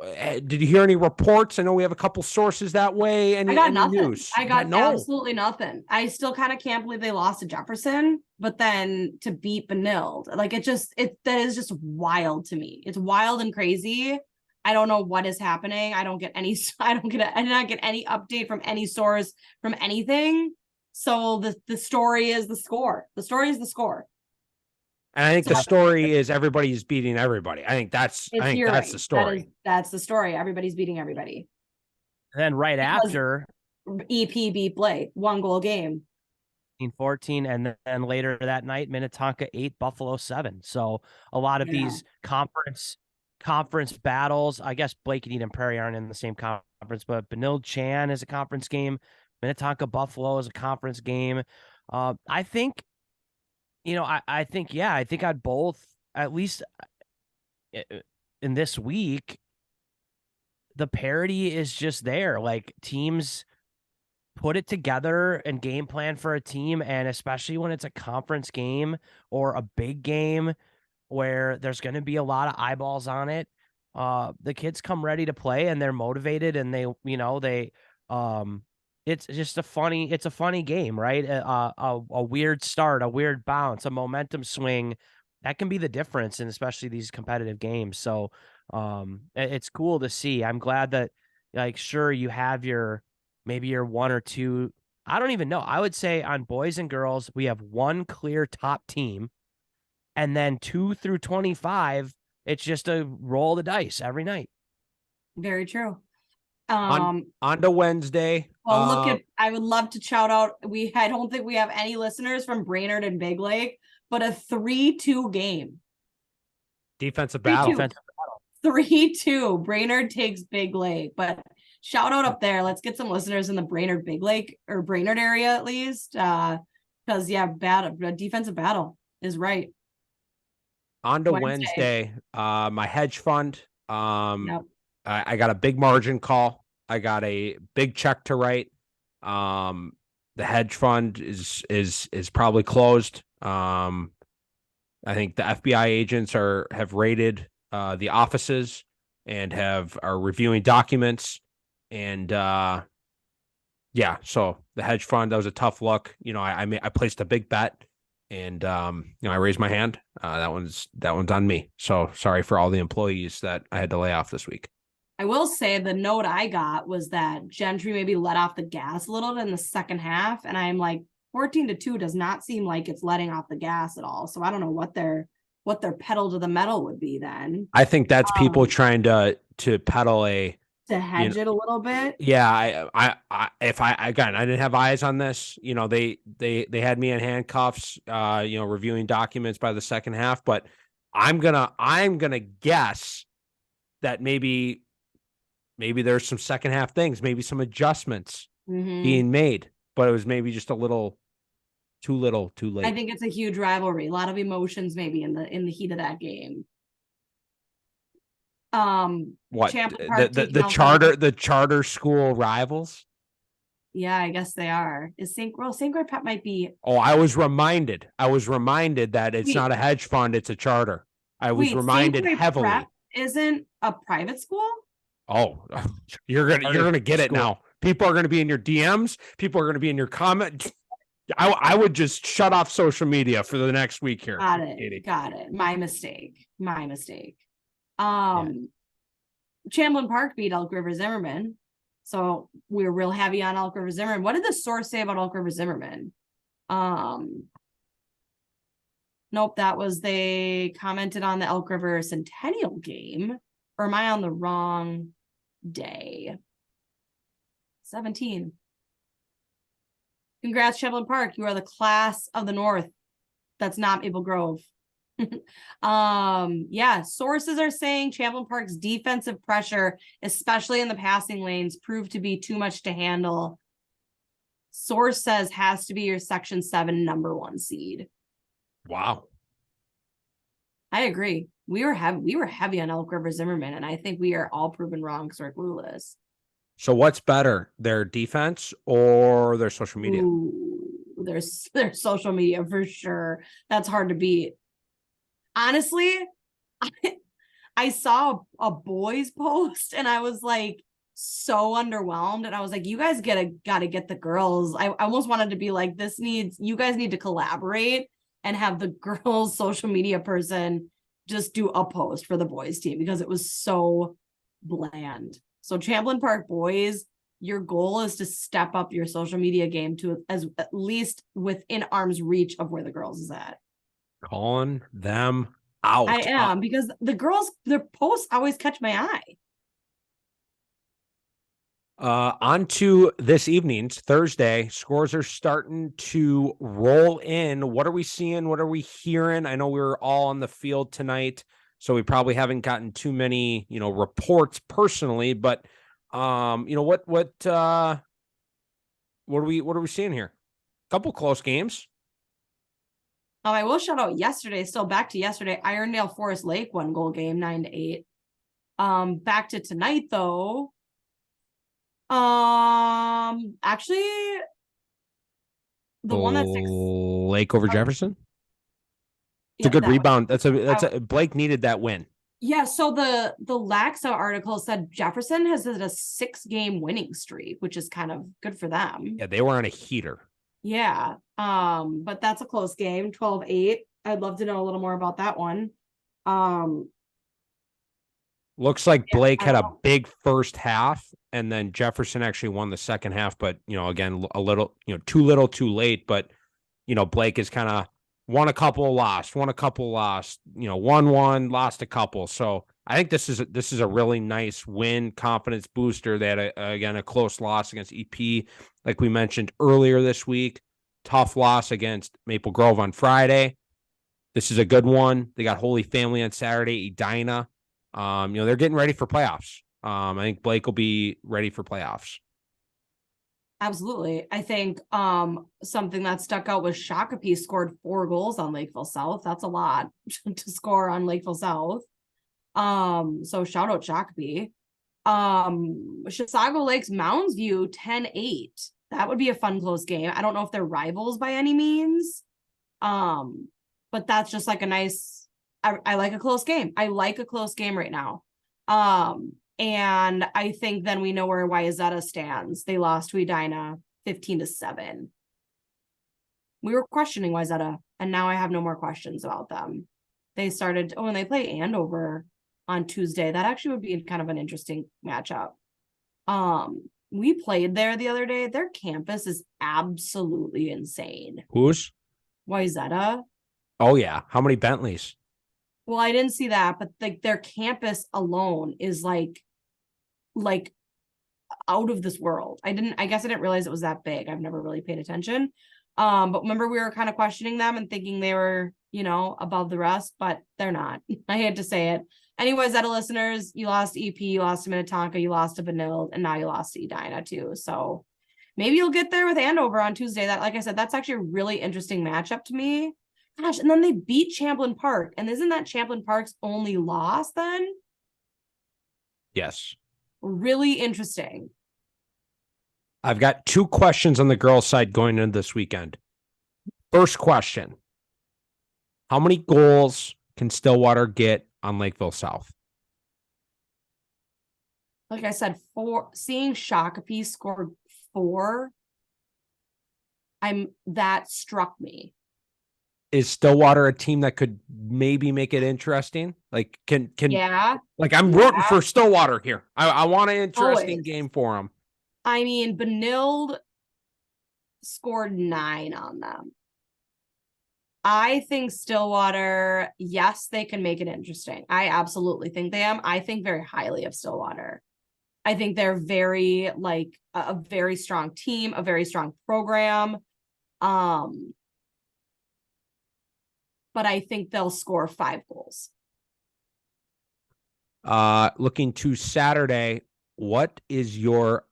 Did you hear any reports? I know we have a couple sources that way. I got nothing. News? I got absolutely nothing. I still kind of can't believe they lost to Jefferson, but then to beat Benilde, like that is just wild to me. It's wild and crazy. I don't know what is happening. I did not get any update from any source from anything. So the story is the score. The story is the score. And I think the story is everybody's beating everybody. I think that's the story. That's the story. Everybody's beating everybody. And then after EP beat Blake, 1-goal game. 14, and then later that night, Minnetonka 8, Buffalo 7. So a lot of these conference battles. I guess Blake and Eden Prairie aren't in the same conference, but Benilde Chan is a conference game. Minnetonka Buffalo is a conference game. I think. I think I'd both, at least in this week, the parity is just there. Like, teams put it together and game plan for a team. And especially when it's a conference game or a big game where there's going to be a lot of eyeballs on it, the kids come ready to play and they're motivated and it's just a funny game, right? A weird start, a weird bounce, a momentum swing that can be the difference in especially these competitive games. So it's cool to see. I'm glad that, like, sure, you have maybe your one or two. I don't even know. I would say on boys and girls, we have one clear top team, and then 2 through 25, it's just a roll the dice every night. Very true. On to Wednesday. Well, I would love to shout out. I don't think we have any listeners from Brainerd and Big Lake, but a 3-2 game. Defensive battle. 3-2. Brainerd takes Big Lake, but shout out up there. Let's get some listeners in the Brainerd Big Lake or Brainerd area at least. Because defensive battle is right. On to Wednesday. My hedge fund. Yep. I got a big margin call. I got a big check to write. The hedge fund is probably closed. I think the FBI agents have raided the offices and are reviewing documents. And so the hedge fund, that was a tough look. I placed a big bet, and I raised my hand. That one's on me. So sorry for all the employees that I had to lay off this week. I will say the note I got was that Gentry maybe let off the gas a little bit in the second half. And I'm like, 14-2 does not seem like it's letting off the gas at all. So I don't know what their pedal to the metal would be then. I think that's people trying to pedal to hedge it a little bit. Yeah. I didn't have eyes on this. They had me in handcuffs, reviewing documents by the second half, but I'm gonna guess that maybe there's some second half things, maybe some adjustments being made, but it was maybe just a little too late. I think it's a huge rivalry, a lot of emotions maybe in the heat of that game. What the charter school rivals? Yeah, I guess they are. St. Croix Prep might be. Oh, I was reminded that it's not a hedge fund, it's a charter. I was reminded heavily. Prep isn't a private school? Oh, you're gonna get it now. People are gonna be in your DMs. People are gonna be in your comments. I would just shut off social media for the next week here. Got it. My mistake. Champlin Park beat Elk River Zimmerman, so we were real heavy on Elk River Zimmerman. What did the source say about Elk River Zimmerman? Nope, they commented on the Elk River Centennial game. Or am I on the wrong day? 17. Congrats, Champlin Park. You are the class of the North. That's not Maple Grove. Sources are saying Champlin Park's defensive pressure, especially in the passing lanes, proved to be too much to handle. Source says has to be your Section 7 number 1 seed. Wow. I agree. We were heavy on Elk River Zimmerman, and I think we are all proven wrong because we're clueless. So what's better, their defense or their social media? Their social media for sure. That's hard to beat. Honestly, I saw a boys post and I was like so underwhelmed, and I was like, you guys gotta get the girls. I almost wanted to be like, you guys need to collaborate and have the girls' social media person just do a post for the boys team because it was so bland. So Champlin Park boys, your goal is to step up your social media game to at least within arm's reach of where the girls is at. Calling them out. I am, because the girls, their posts always catch my eye. On to this evening's Thursday. Scores are starting to roll in. What are we seeing? What are we hearing? I know we were all on the field tonight, so we probably haven't gotten too many, reports personally, but what are we seeing here? A couple close games. I will shout out yesterday, still back to yesterday, Irondale Forest Lake 1-goal game, 9-8. Back to tonight though. Actually, the one that's Lake over Jefferson. It's a yeah, good that one. rebound. That's a Blake needed that win. Yeah, so the Laxa article said Jefferson has a 6-game winning streak, which is kind of good for them. Yeah, they were on a heater. Yeah. But that's a close game, 12-8. I'd love to know a little more about that one. Looks like Blake had a know. big first half, and then Jefferson actually won the second half. But, again, a little, too little, too late. But, Blake is kind of won a couple, lost, won, lost a couple. So I think this is a really nice win, confidence booster. They had, a close loss against EP, like we mentioned earlier this week. Tough loss against Maple Grove on Friday. This is a good one. They got Holy Family on Saturday, Edina. They're getting ready for playoffs. I think Blake will be ready for playoffs. Absolutely. I think something that stuck out was Shakopee scored 4 goals on Lakeville South. That's a lot to score on Lakeville South. So shout out Shakopee. Chisago Lakes Mounds View 10-8. That would be a fun close game. I don't know if they're rivals by any means. But that's just like a nice I like a close game. I like a close game right now. And I think then we know where Wayzata stands. They lost to Edina 15-7. We were questioning Wayzata, and now I have no more questions about them. They started, and they play Andover on Tuesday. That actually would be kind of an interesting matchup. We played there the other day. Their campus is absolutely insane. Who's? Wayzata. Oh, yeah. How many Bentleys? Well, I didn't see that, but like their campus alone is like out of this world. I guess I didn't realize it was that big. I've never really paid attention. But remember we were kind of questioning them and thinking they were, above the rest, but they're not. I had to say it. Anyways, Zeta listeners, you lost to EP, you lost to Minnetonka, you lost to Benilde, and now you lost to Edina too. So maybe you'll get there with Andover on Tuesday. That, like I said, that's actually a really interesting matchup to me. Gosh, and then they beat Champlain Park. And isn't that Champlain Park's only loss then? Yes. Really interesting. I've got 2 questions on the girls' side going into this weekend. First question. How many goals can Stillwater get on Lakeville South? Like I said, 4. Seeing Shakopee scored 4, that struck me. Is Stillwater a team that could maybe make it interesting? Like, can yeah? Like, I'm rooting for Stillwater here. I want an interesting Always. game for them. I mean, Benilde scored 9 on them. I think Stillwater, yes, they can make it interesting. I absolutely think they am. I think very highly of Stillwater. I think they're very a very strong team, a very strong program. But I think they'll score 5 goals. Looking to Saturday, what is your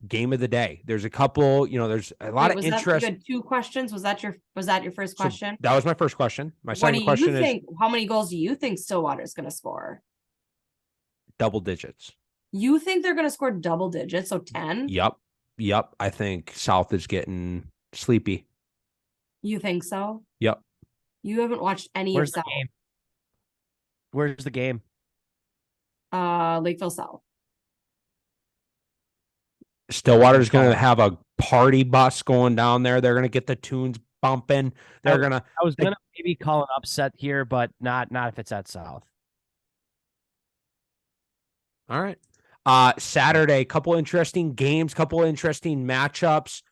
game of the day? There's a couple, there's a lot of interest. You had 2 questions. Was that your first question? So that was my first question. My second question is, how many goals do you think Stillwater is going to score? Double digits. You think they're going to score double digits? So 10? Yep. I think South is getting sleepy. You think so? Yep. You haven't watched any of South. Where's the game? Lakeville South. Stillwater's going to have a party bus going down there. They're going to get the tunes bumping. I was going to maybe call an upset here, but not if it's at South. All right. Saturday, couple interesting games, couple interesting matchups.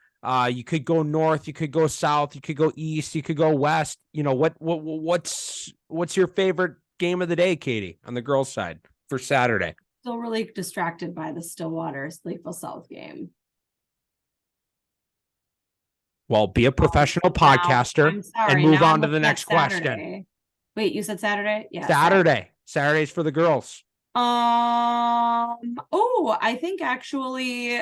You could go north, you could go south, you could go east, you could go west. What's your favorite game of the day, Katie, on the girls' side for Saturday? Still really distracted by the Stillwater Lakeville South game. Well, be a professional podcaster and move on to the next question. Wait, you said Saturday? Yeah. Saturday. Saturday's for the girls. I think actually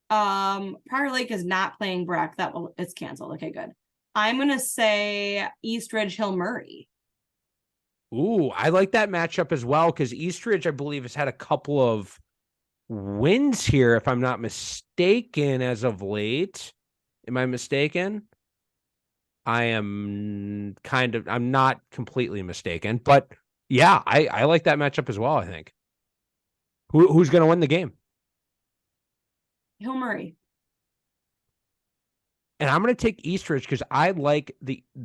Prior Lake is not playing Breck. It's canceled. Okay, good. I'm gonna say East Ridge Hill Murray. Ooh, I like that matchup as well because East Ridge, I believe, has had a couple of wins here, if I'm not mistaken, as of late. Am I mistaken? I'm not completely mistaken, but yeah, I like that matchup as well, I think. Who's going to win the game? Hill Murray. And I'm going to take Eastridge because I like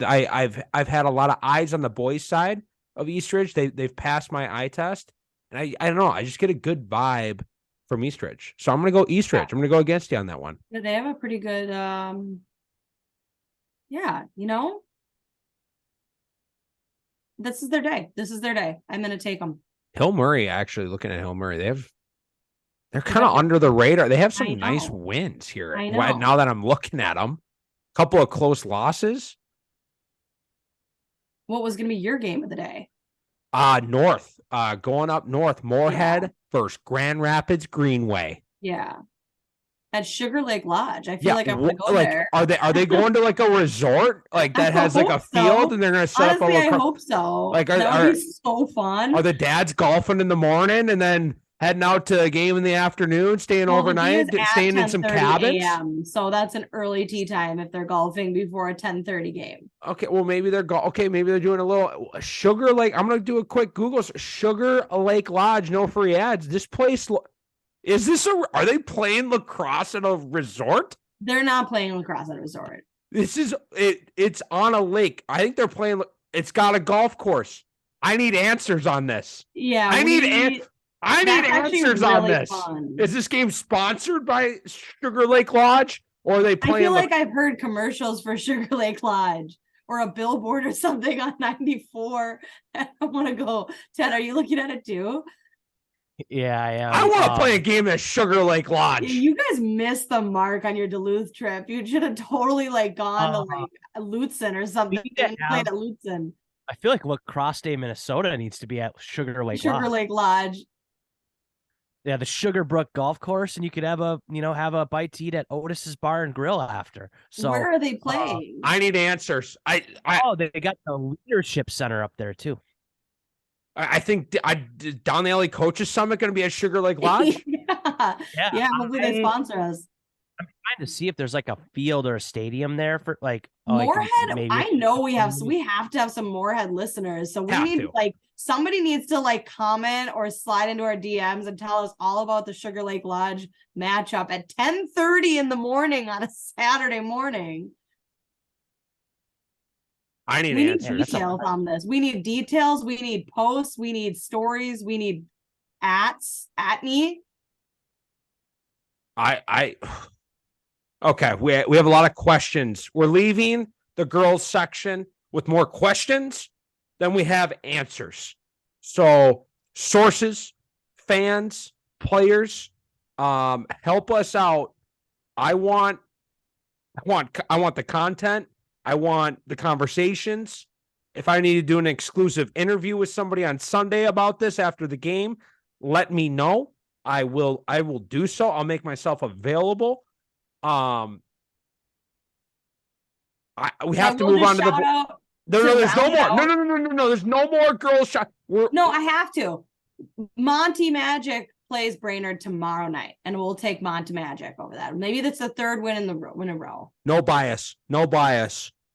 I've had a lot of eyes on the boys' side of Eastridge. They've passed my eye test, and I don't know. I just get a good vibe from Eastridge, so I'm going to go Eastridge. Yeah. I'm going to go against you on that one. Yeah, they have a pretty good. Yeah, this is their day. I'm going to take them. Hill Murray, actually, looking at Hill Murray, they're kind of under the radar. They have some nice wins here. Now that I'm looking at them, a couple of close losses. What was going to be your game of the day? North, going up north, Moorhead versus Grand Rapids Greenway. Yeah. At Sugar Lake Lodge. I feel like I want to go there. Are they going to like a resort like that has like a field and they're going to set Honestly, up I hope so. Like that would be so fun. Are the dads golfing in the morning and then heading out to a game in the afternoon, staying overnight, staying in some cabins? AM, so that's an early tea time if they're golfing before a 10:30 game. Okay, well maybe they're maybe they're doing a little Sugar Lake. I'm going to do a quick Google. Sugar Lake Lodge, no free ads. This place are they playing lacrosse at a resort? They're not playing lacrosse at a resort. This is it. It's on a lake. I think they're playing. It's got a golf course. I need answers on this. Yeah, I need answers on this. Fun. Is this game sponsored by Sugar Lake Lodge, or are they playing? I feel like I've heard commercials for Sugar Lake Lodge or a billboard or something on 94. I want to go. Ted, are you looking at it too? Yeah, I am. I want to play a game at Sugar Lake Lodge. You guys missed the mark on your Duluth trip. You should have totally gone to Lutzen or something and played at Lutzen. I feel like Lacrosse Day, Minnesota needs to be at Sugar Lake Lodge. Yeah, the Sugarbrook Golf Course, and you could have a bite to eat at Otis's Bar and Grill after. So where are they playing? I need answers. They got the Leadership Center up there too. I think Down the Alley Coaches Summit going to be at Sugar Lake Lodge. yeah. Hopefully they sponsor us. I'm trying to see if there's like a field or a stadium there for Moorhead. I know we have to have some Moorhead listeners. So we need somebody needs to comment or slide into our DMs and tell us all about the Sugar Lake Lodge matchup at 10:30 in the morning on a Saturday morning. We need details on this. We need details. We need posts. We need stories. We need at me. Okay. We have a lot of questions. We're leaving the girls section with more questions than we have answers. So sources, fans, players, help us out. I want the content. I want the conversations. If I need to do an exclusive interview with somebody on Sunday about this after the game, let me know. I will do so. I'll make myself available. We have to move on to the. There's no more. No. There's no more girls shot. No, I have to. Monty Magic plays Brainerd tomorrow night, and we'll take Monty Magic over that. Maybe that's the third win in a row. No bias.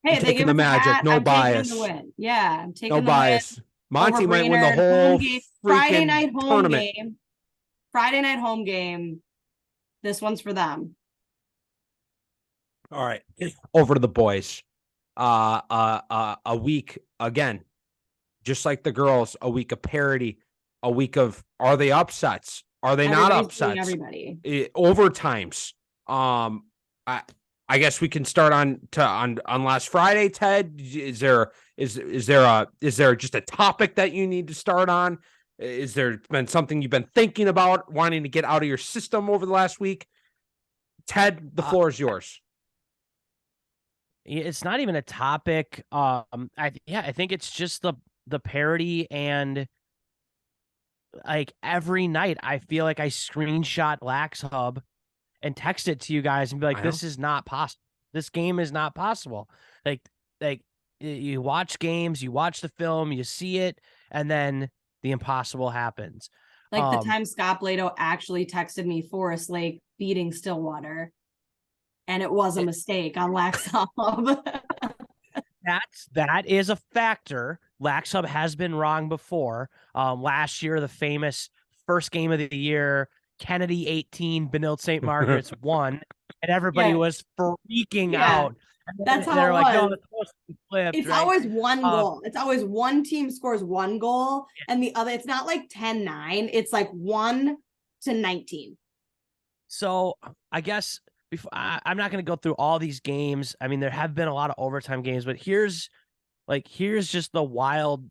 Hey, they give the Magic. No bias. The win. Yeah, I'm taking no bias. Monty might win the whole Friday night home tournament. game. Friday night home game. This one's for them. All right, over to the boys. A week again, just like the girls. A week of parity. A week of are they upsets? Are they not upsets? Everybody. Overtimes. I guess we can start on last Friday. Ted, is there just a topic that you need to start on? Is there been something you've been thinking about, wanting to get out of your system over the last week? Ted, the floor is yours. It's not even a topic. I think it's just the parity, and every night I feel like I screenshot Lax Hub and text it to you guys and be like, this is not possible. This game is not possible. You watch games, you watch the film, you see it, and then the impossible happens. Like the time Scott Blato actually texted me Forest Lake beating Stillwater. And it was a mistake on Laxhub. That is a factor. Laxhub has been wrong before. Last year, the famous first game of the year, Kennedy 18, Benilde St. Margaret's 1, and everybody was freaking out. That's how it was. Like, no, it's supposed to be flipped, it's right? always one goal. It's always one team scores one goal, and the other, it's not like 10-9. It's like 1-19. So I guess before I'm not going to go through all these games. I mean, there have been a lot of overtime games, but here's just the wild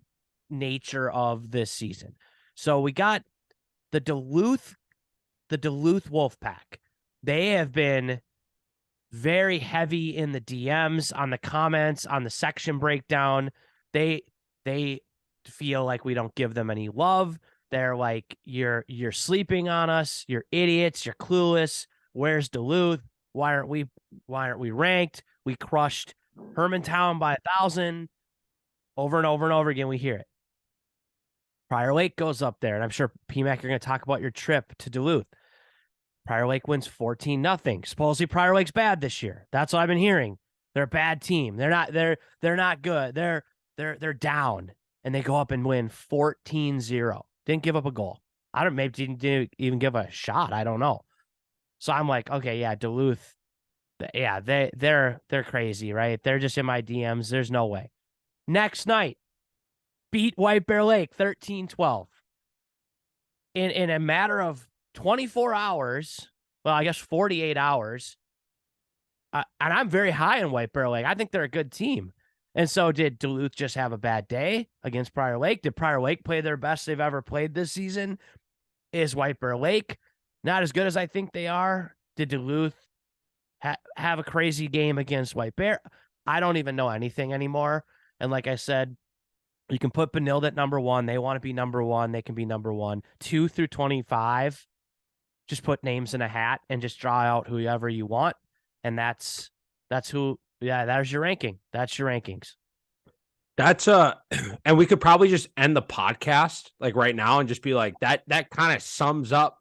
nature of this season. So we got the Duluth Wolfpack. They have been very heavy in the DMs, on the comments, on the section breakdown. They feel like we don't give them any love. They're like, you're sleeping on us. You're idiots. You're clueless. Where's Duluth? Why aren't we ranked? We crushed Hermantown by 1,000. Over and over and over again, we hear it. Prior Lake goes up there, and I'm sure PMAC, you're going to talk about your trip to Duluth. Prior Lake wins 14-0. Supposedly Prior Lake's bad this year. That's what I've been hearing. They're a bad team. They're not good. They're down, and they go up and win 14-0. Didn't give up a goal. Maybe didn't even give a shot. I don't know. So I'm like, okay, yeah, Duluth, yeah, they're crazy, right? They're just in my DMs. There's no way. Next night, beat White Bear Lake 13-12. In a matter of 24 hours, well, I guess 48 hours, and I'm very high on White Bear Lake. I think they're a good team. And so did Duluth just have a bad day against Prior Lake? Did Prior Lake play their best they've ever played this season? Is White Bear Lake not as good as I think they are? Did Duluth have a crazy game against White Bear? I don't even know anything anymore. And like I said, you can put Benilde at number 1. They want to be number 1. They can be number 1. 2 through 25, just put names in a hat and just draw out whoever you want. And that's who, there's your ranking. That's your rankings. That's and we could probably just end the podcast like right now and just be like, that kind of sums up.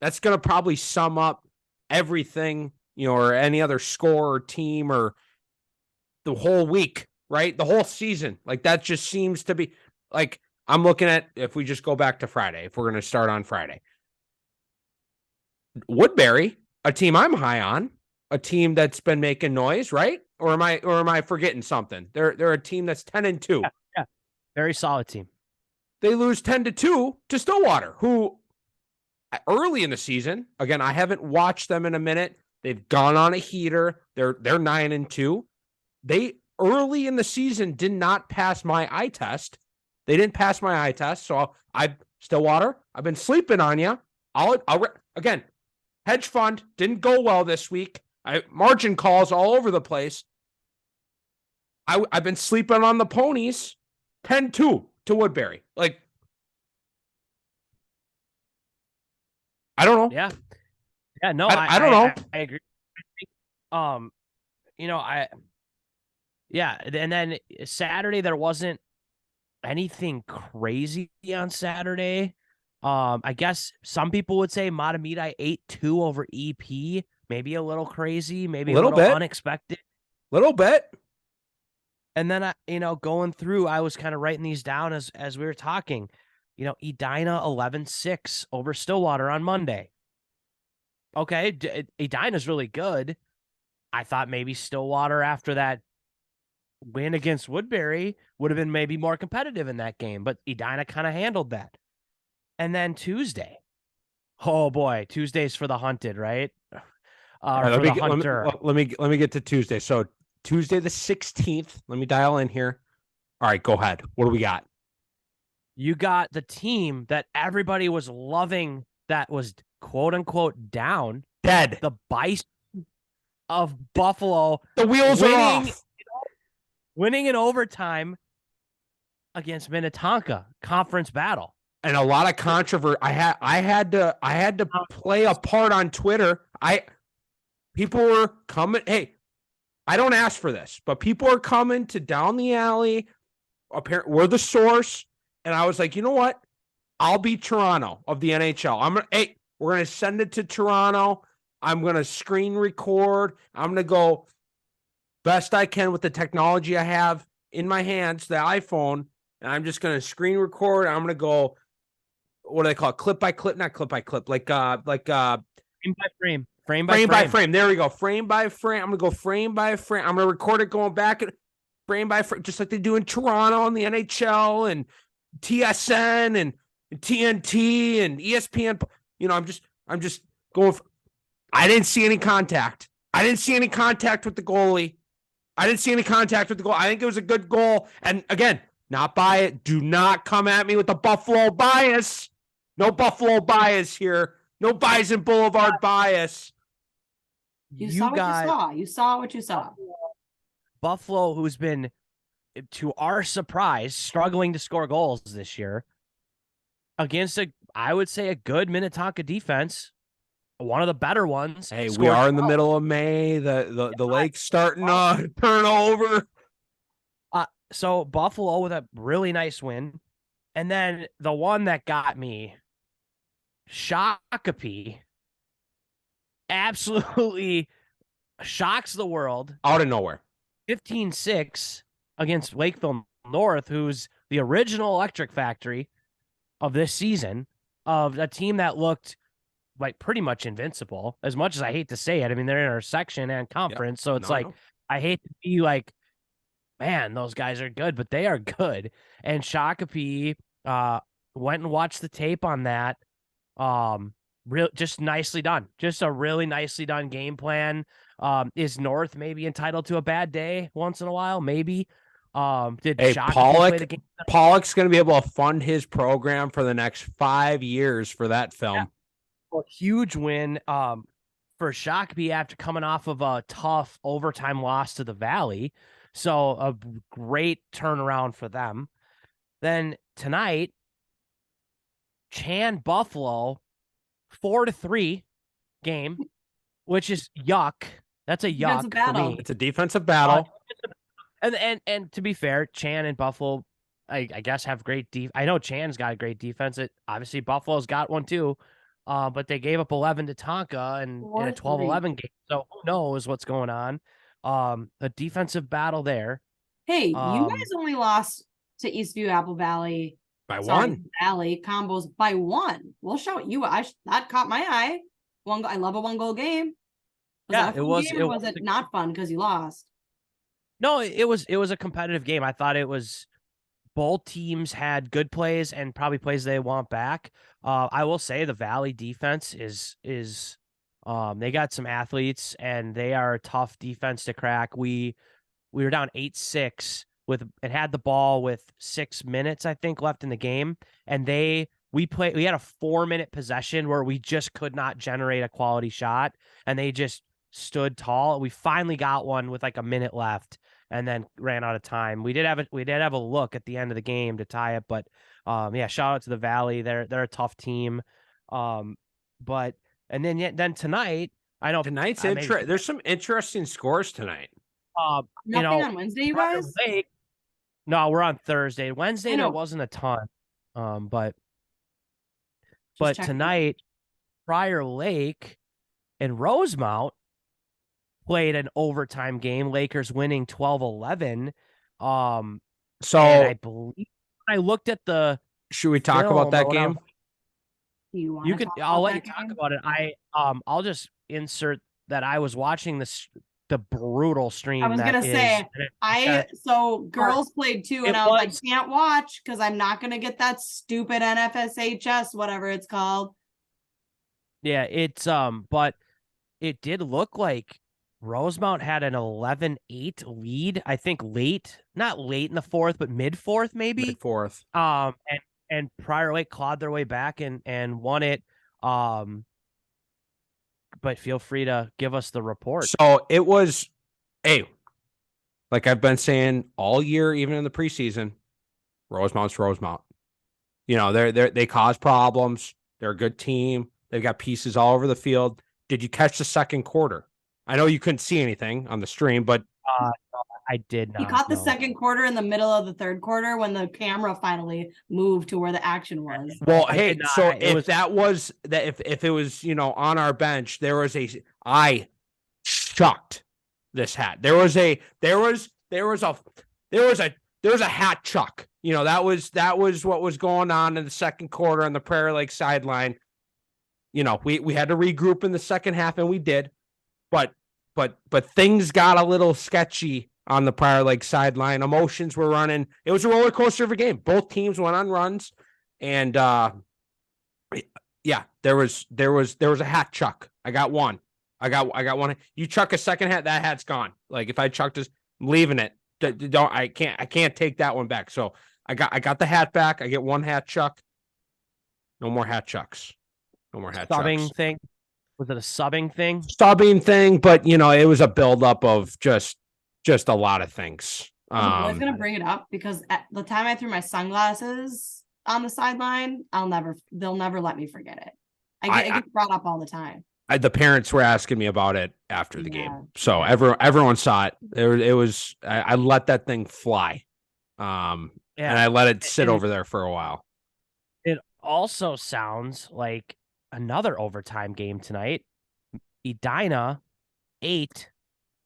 That's going to probably sum up everything, or any other score or team or the whole week, right? The whole season. Like that just seems to be like, I'm looking at, if we just go back to Friday, if we're going to start on Friday, Woodbury, a team I'm high on, a team that's been making noise, right? Or am I forgetting something? They're a team that's 10-2. Yeah. Very solid team. They lose 10-2 to Stillwater, who early in the season, again, I haven't watched them in a minute. They've gone on a heater. They're 9-2. They early in the season did not pass my eye test. They didn't pass my eye test. So Stillwater, I've been sleeping on you. Again, hedge fund didn't go well this week. Margin calls all over the place. I've been sleeping on the ponies. 10-2 to Woodbury. Like, I don't know. Yeah. No, I don't know. I agree. And then Saturday there wasn't anything crazy on Saturday. I guess some people would say Matamidi 8-2 over EP. Maybe a little crazy, maybe a little bit unexpected. Little bit. And then going through, I was kind of writing these down as we were talking. Edina 11-6 over Stillwater on Monday. Okay, Edina's really good. I thought maybe Stillwater after that win against Woodbury would have been maybe more competitive in that game, but Edina kind of handled that. And then Tuesday. Oh boy, Tuesday's for the hunted, right? Let me get to Tuesday. So Tuesday the 16th. Let me dial in here. All right, go ahead. What do we got? You got the team that everybody was loving that was quote unquote down. Dead. The Bison of Buffalo. The wheels are off. Winning in overtime against Minnetonka conference battle. And a lot of controversy. I had to play a part on Twitter. People were coming. Hey, I don't ask for this, but people are coming to down the alley. We're the source. And I was like, you know what? I'll be Toronto of the NHL. We're gonna send it to Toronto. I'm gonna screen record. I'm gonna go best I can with the technology I have in my hands, the iPhone, and I'm just gonna screen record. I'm gonna go, what do they call it? Clip by clip, not clip by clip, like frame by frame. Frame by frame. There we go. Frame by frame. I'm gonna go frame by frame. I'm gonna record it going back at frame by frame, just like they do in Toronto and the NHL and TSN and TNT and ESPN. You know, I'm just going. I didn't see any contact. I didn't see any contact with the goalie. I think it was a good goal. And again, not by it. Do not come at me with the Buffalo bias. No Buffalo bias here. No Bison Boulevard bias. You saw what you saw. Buffalo, who's been, to our surprise, struggling to score goals this year against I would say a good Minnetonka defense, one of the better ones. Hey, we are in the middle of May. The lake's starting to turn over. So Buffalo with a really nice win. And then the one that got me, Shakopee, absolutely shocks the world. Out of nowhere. 15-6 against Lakeville North, who's the original Electric Factory of this season, of a team that looked like pretty much invincible, as much as I hate to say it. I mean, they're in our section and conference, so it's I hate to be like, man, those guys are good, but they are good. And Shakopee went and watched the tape on that. Just nicely done. Just a really nicely done game plan. Is North maybe entitled to a bad day once in a while? Maybe. Pollock's going to be able to fund his program for the next 5 years for that film. Yeah. Well, huge win for Shakopee after coming off of a tough overtime loss to the Valley. So a great turnaround for them. Then tonight, Chan Buffalo 4-3 game, which is yuck. That's a yuck for me. It's a defensive battle. And to be fair, Chan and Buffalo, I guess, have great I know Chan's got a great defense. Obviously, Buffalo's got one too. But they gave up 11 to Tonka in a 12-11 game. So who knows what's going on? A defensive battle there. Hey, you guys only lost to Eastview Apple Valley by one. Valley combos by one. We'll show you. That caught my eye. I love a 1-goal game. It was it not fun because you lost? No, it was a competitive game. I thought it was, both teams had good plays and probably plays they want back. I will say the Valley defense is they got some athletes and they are a tough defense to crack. We were down 8-6 and had the ball with 6 minutes, I think, left in the game. And we had a 4-minute possession where we just could not generate a quality shot. And they just stood tall. We finally got one with like a minute left and then ran out of time. We did have a look at the end of the game to tie it, but shout out to the Valley. They're a tough team. Then tonight, I know tonight's there's some interesting scores tonight. Nothing on Wednesday, you guys? No, we're on Thursday. Wednesday there wasn't a ton. But tonight, Prior Lake and Rosemount played an overtime game. Lakers winning 12-11. So I believe I looked at the. Should we talk about that game? You can. I'll let you talk about it. I'll just insert that I was watching the brutal stream. I was gonna say girls played too, and I was like, can't watch because I'm not gonna get that stupid NFSHS, whatever it's called. Yeah, it's but it did look like Rosemount had an 11-8 lead, I think not late in the fourth, but mid-fourth maybe. Mid-fourth. And Prior Lake clawed their way back and won it. But feel free to give us the report. So it was, like I've been saying all year, even in the preseason, Rosemount's Rosemount. You know, they cause problems. They're a good team. They've got pieces all over the field. Did you catch the second quarter? I know you couldn't see anything on the stream, but I did not. He caught the know. second quarter in the middle of the third quarter when the camera finally moved to where the action was. Well, I hey, did not. so It if was- that was that, if it was, on our bench, I chucked this hat. There was a hat chuck. That was what was going on in the second quarter on the Prairie Lake sideline. We had to regroup in the second half, and we did, but things got a little sketchy on the Prairie Lake sideline. Emotions were running. It was a roller coaster of a game. Both teams went on runs, and yeah, there was a hat chuck. I got one. I got one. You chuck a second hat, that hat's gone. Like if I chucked this, I'm leaving it. I can't take that one back. So I got the hat back. I get one hat chuck. No more hat chucks. No more hat subbing chucks. thing. Was it a subbing thing? Subbing thing, but it was a buildup of just a lot of things. I was gonna bring it up because at the time I threw my sunglasses on the sideline, they'll never let me forget it. I get brought up all the time. The parents were asking me about it after the game, so everyone saw it. It was I let that thing fly, and I let it sit over there for a while. It also sounds like another overtime game tonight. Edina 8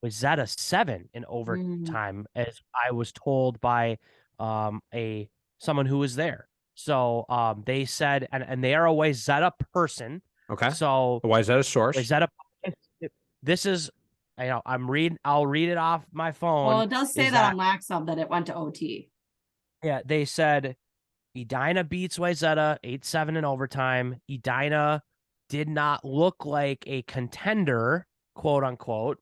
with Zeta 7 in overtime, as I was told by someone who was there. So they said, and they are a Wayzata person. Okay. So why is that a source? Wayzata, this is, I'll read it off my phone. Well, it does say that on LaxSub that it went to OT. Yeah, they said Edina beats Wayzata 8-7 in overtime. Edina did not look like a contender, quote unquote,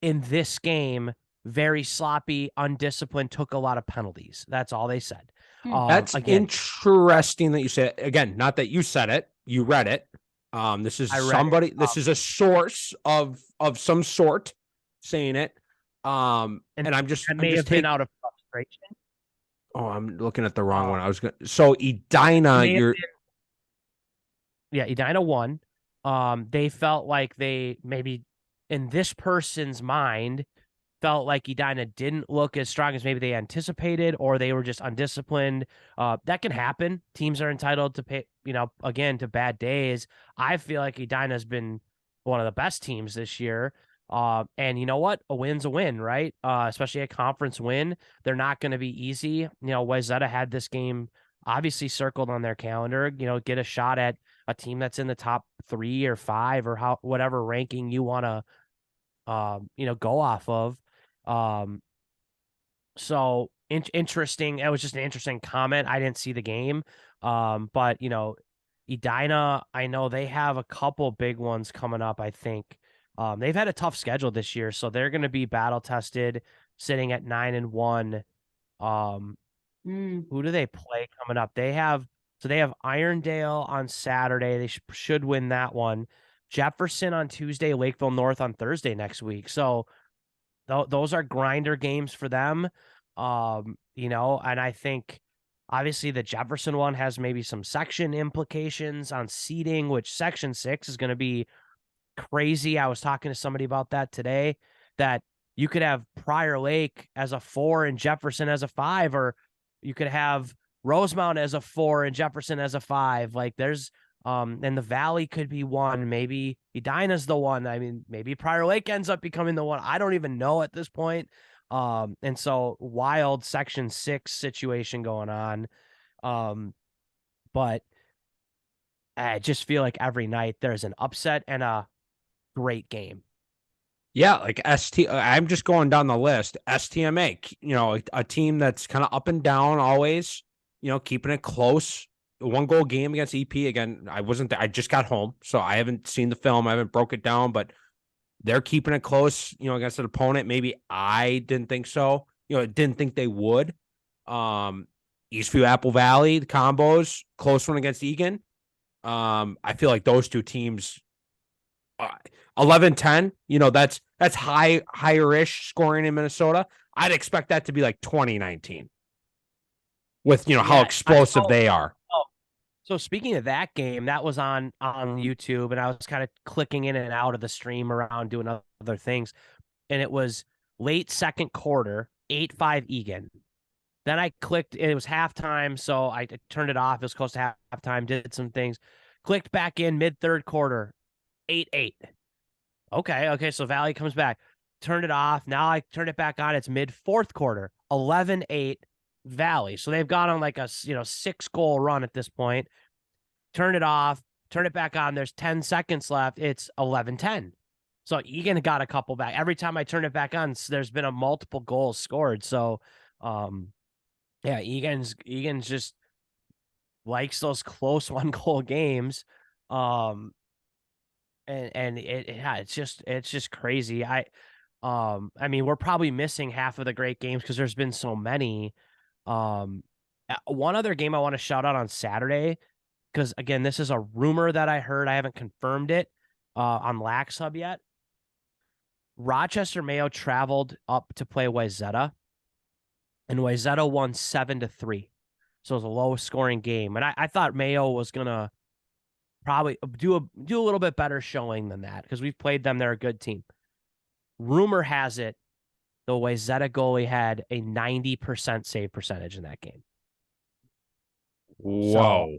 in this game. Very sloppy, undisciplined, took a lot of penalties. That's all they said. That's interesting that you said it. Again, not that you said it, you read it. This is somebody, this is a source of some sort saying it. And I'm just been out of frustration. Oh, I'm looking at the wrong one. So Edina, Edina won. They felt like they maybe in this person's mind felt like Edina didn't look as strong as maybe they anticipated, or they were just undisciplined. That can happen. Teams are entitled to pay, again, to bad days. I feel like Edina's been one of the best teams this year. And you know what? A win's a win, right? Especially a conference win. They're not going to be easy. Wayzata had this game obviously circled on their calendar, get a shot at a team that's in the top 3 or 5 or whatever ranking you want to, go off of. So interesting. It was just an interesting comment. I didn't see the game. But Edina, I know they have a couple big ones coming up, I think. They've had a tough schedule this year, so they're going to be battle tested, sitting at 9-1. Who do they play coming up? They have Irondale on Saturday. They should win that one. Jefferson on Tuesday, Lakeville North on Thursday next week. So those are grinder games for them. And I think obviously the Jefferson one has maybe some section implications on seeding, which Section 6 is going to be crazy. I was talking to somebody about that today, that you could have Prior Lake as a 4 and Jefferson as a 5, or you could have Rosemount as a 4 and Jefferson as a 5. Like there's and the Valley could be 1. Maybe Edina's the 1. I mean, maybe Prior Lake ends up becoming the 1. I don't even know at this point. And so wild Section 6 situation going on. But I just feel like every night there's an upset and a great game. Yeah, like I'm just going down the list. STMA, a team that's kind of up and down always, keeping it close. A 1-goal game against EP. Again, I wasn't there. I just got home, so I haven't seen the film. I haven't broke it down, but they're keeping it close, against an opponent. Maybe I didn't think so. Didn't think they would. Eastview, Apple Valley, the combos, close one against Egan. I feel like those two teams, 11-10, that's higher-ish scoring in Minnesota. I'd expect that to be like 2019 with, how explosive they are. So speaking of that game, that was on YouTube, and I was kind of clicking in and out of the stream around doing other things. And it was late second quarter, 8-5 Egan. Then I clicked, it was halftime, so I turned it off. It was close to halftime, did some things. Clicked back in mid-third quarter, 8-8. Okay, so Valley comes back. Turned it off. Now I turned it back on. It's mid-fourth quarter, 11-8 Valley. So they've gone on like a 6-goal run at this point. Turn it off, turn it back on. There's 10 seconds left. It's 11-10. So Egan got a couple back. Every time I turn it back on, there's been a multiple goals scored. So yeah, Egan's just likes those close 1-goal games. And it's just crazy. I mean, we're probably missing half of the great games because there's been so many. One other game I want to shout out on Saturday, because again, this is a rumor that I heard. I haven't confirmed it on Lax Hub yet. Rochester Mayo traveled up to play Wayzata, and Wayzata won 7-3. So it was a low scoring game. And I thought Mayo was gonna probably do a little bit better showing than that, because we've played them. They're a good team. Rumor has it the Wayzata goalie had a 90% save percentage in that game. Whoa. So,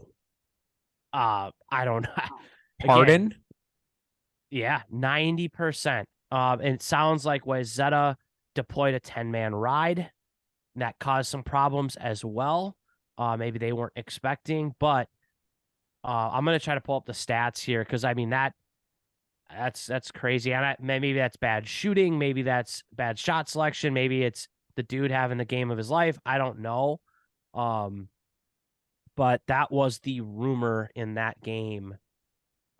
I don't know. Pardon? Again, yeah, 90%. And it sounds like Wayzata deployed a 10-man ride, and that caused some problems as well. Maybe they weren't expecting, but I'm going to try to pull up the stats here, because I mean that's crazy. And maybe that's bad shooting, maybe that's bad shot selection, maybe it's the dude having the game of his life. I don't know. But that was the rumor in that game,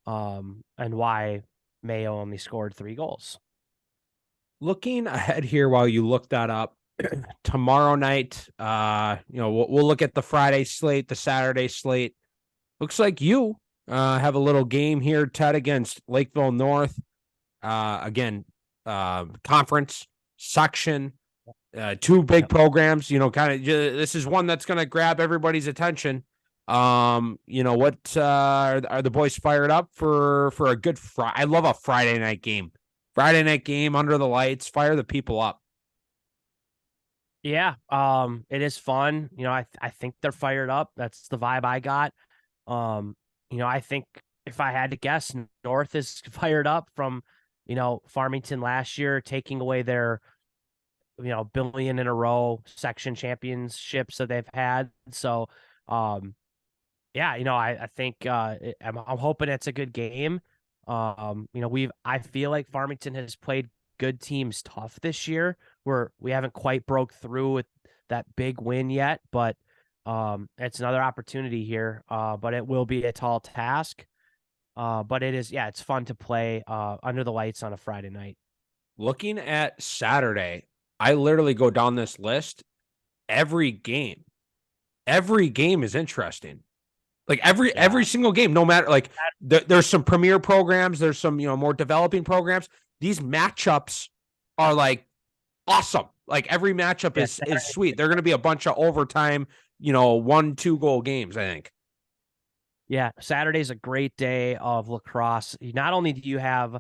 and why Mayo only scored 3 goals. Looking ahead here while you look that up, tomorrow night, we'll look at the Friday slate, the Saturday slate. Looks like you have a little game here, Ted, against Lakeville North. Again, conference section, 2 big programs. This is one that's going to grab everybody's attention. What are the boys fired up for a good Friday? I love a Friday night game. Friday night game under the lights, fire the people up. Yeah, it is fun. I think they're fired up. That's the vibe I got. I think if I had to guess, North is fired up from, Farmington last year, taking away their, billion in a row section championships that they've had. So, yeah, I think I'm hoping it's a good game. I feel like Farmington has played good teams tough this year, where we haven't quite broke through with that big win yet, but it's another opportunity here. But it will be a tall task. But it is, it's fun to play under the lights on a Friday night. Looking at Saturday, I literally go down this list. Every game is interesting. Like every single game, no matter, like there's some premier programs, there's some, more developing programs. These matchups are like awesome. Like every matchup is sweet. They're going to be a bunch of overtime, 1-2 goal games, I think. Yeah. Saturday's a great day of lacrosse. Not only do you have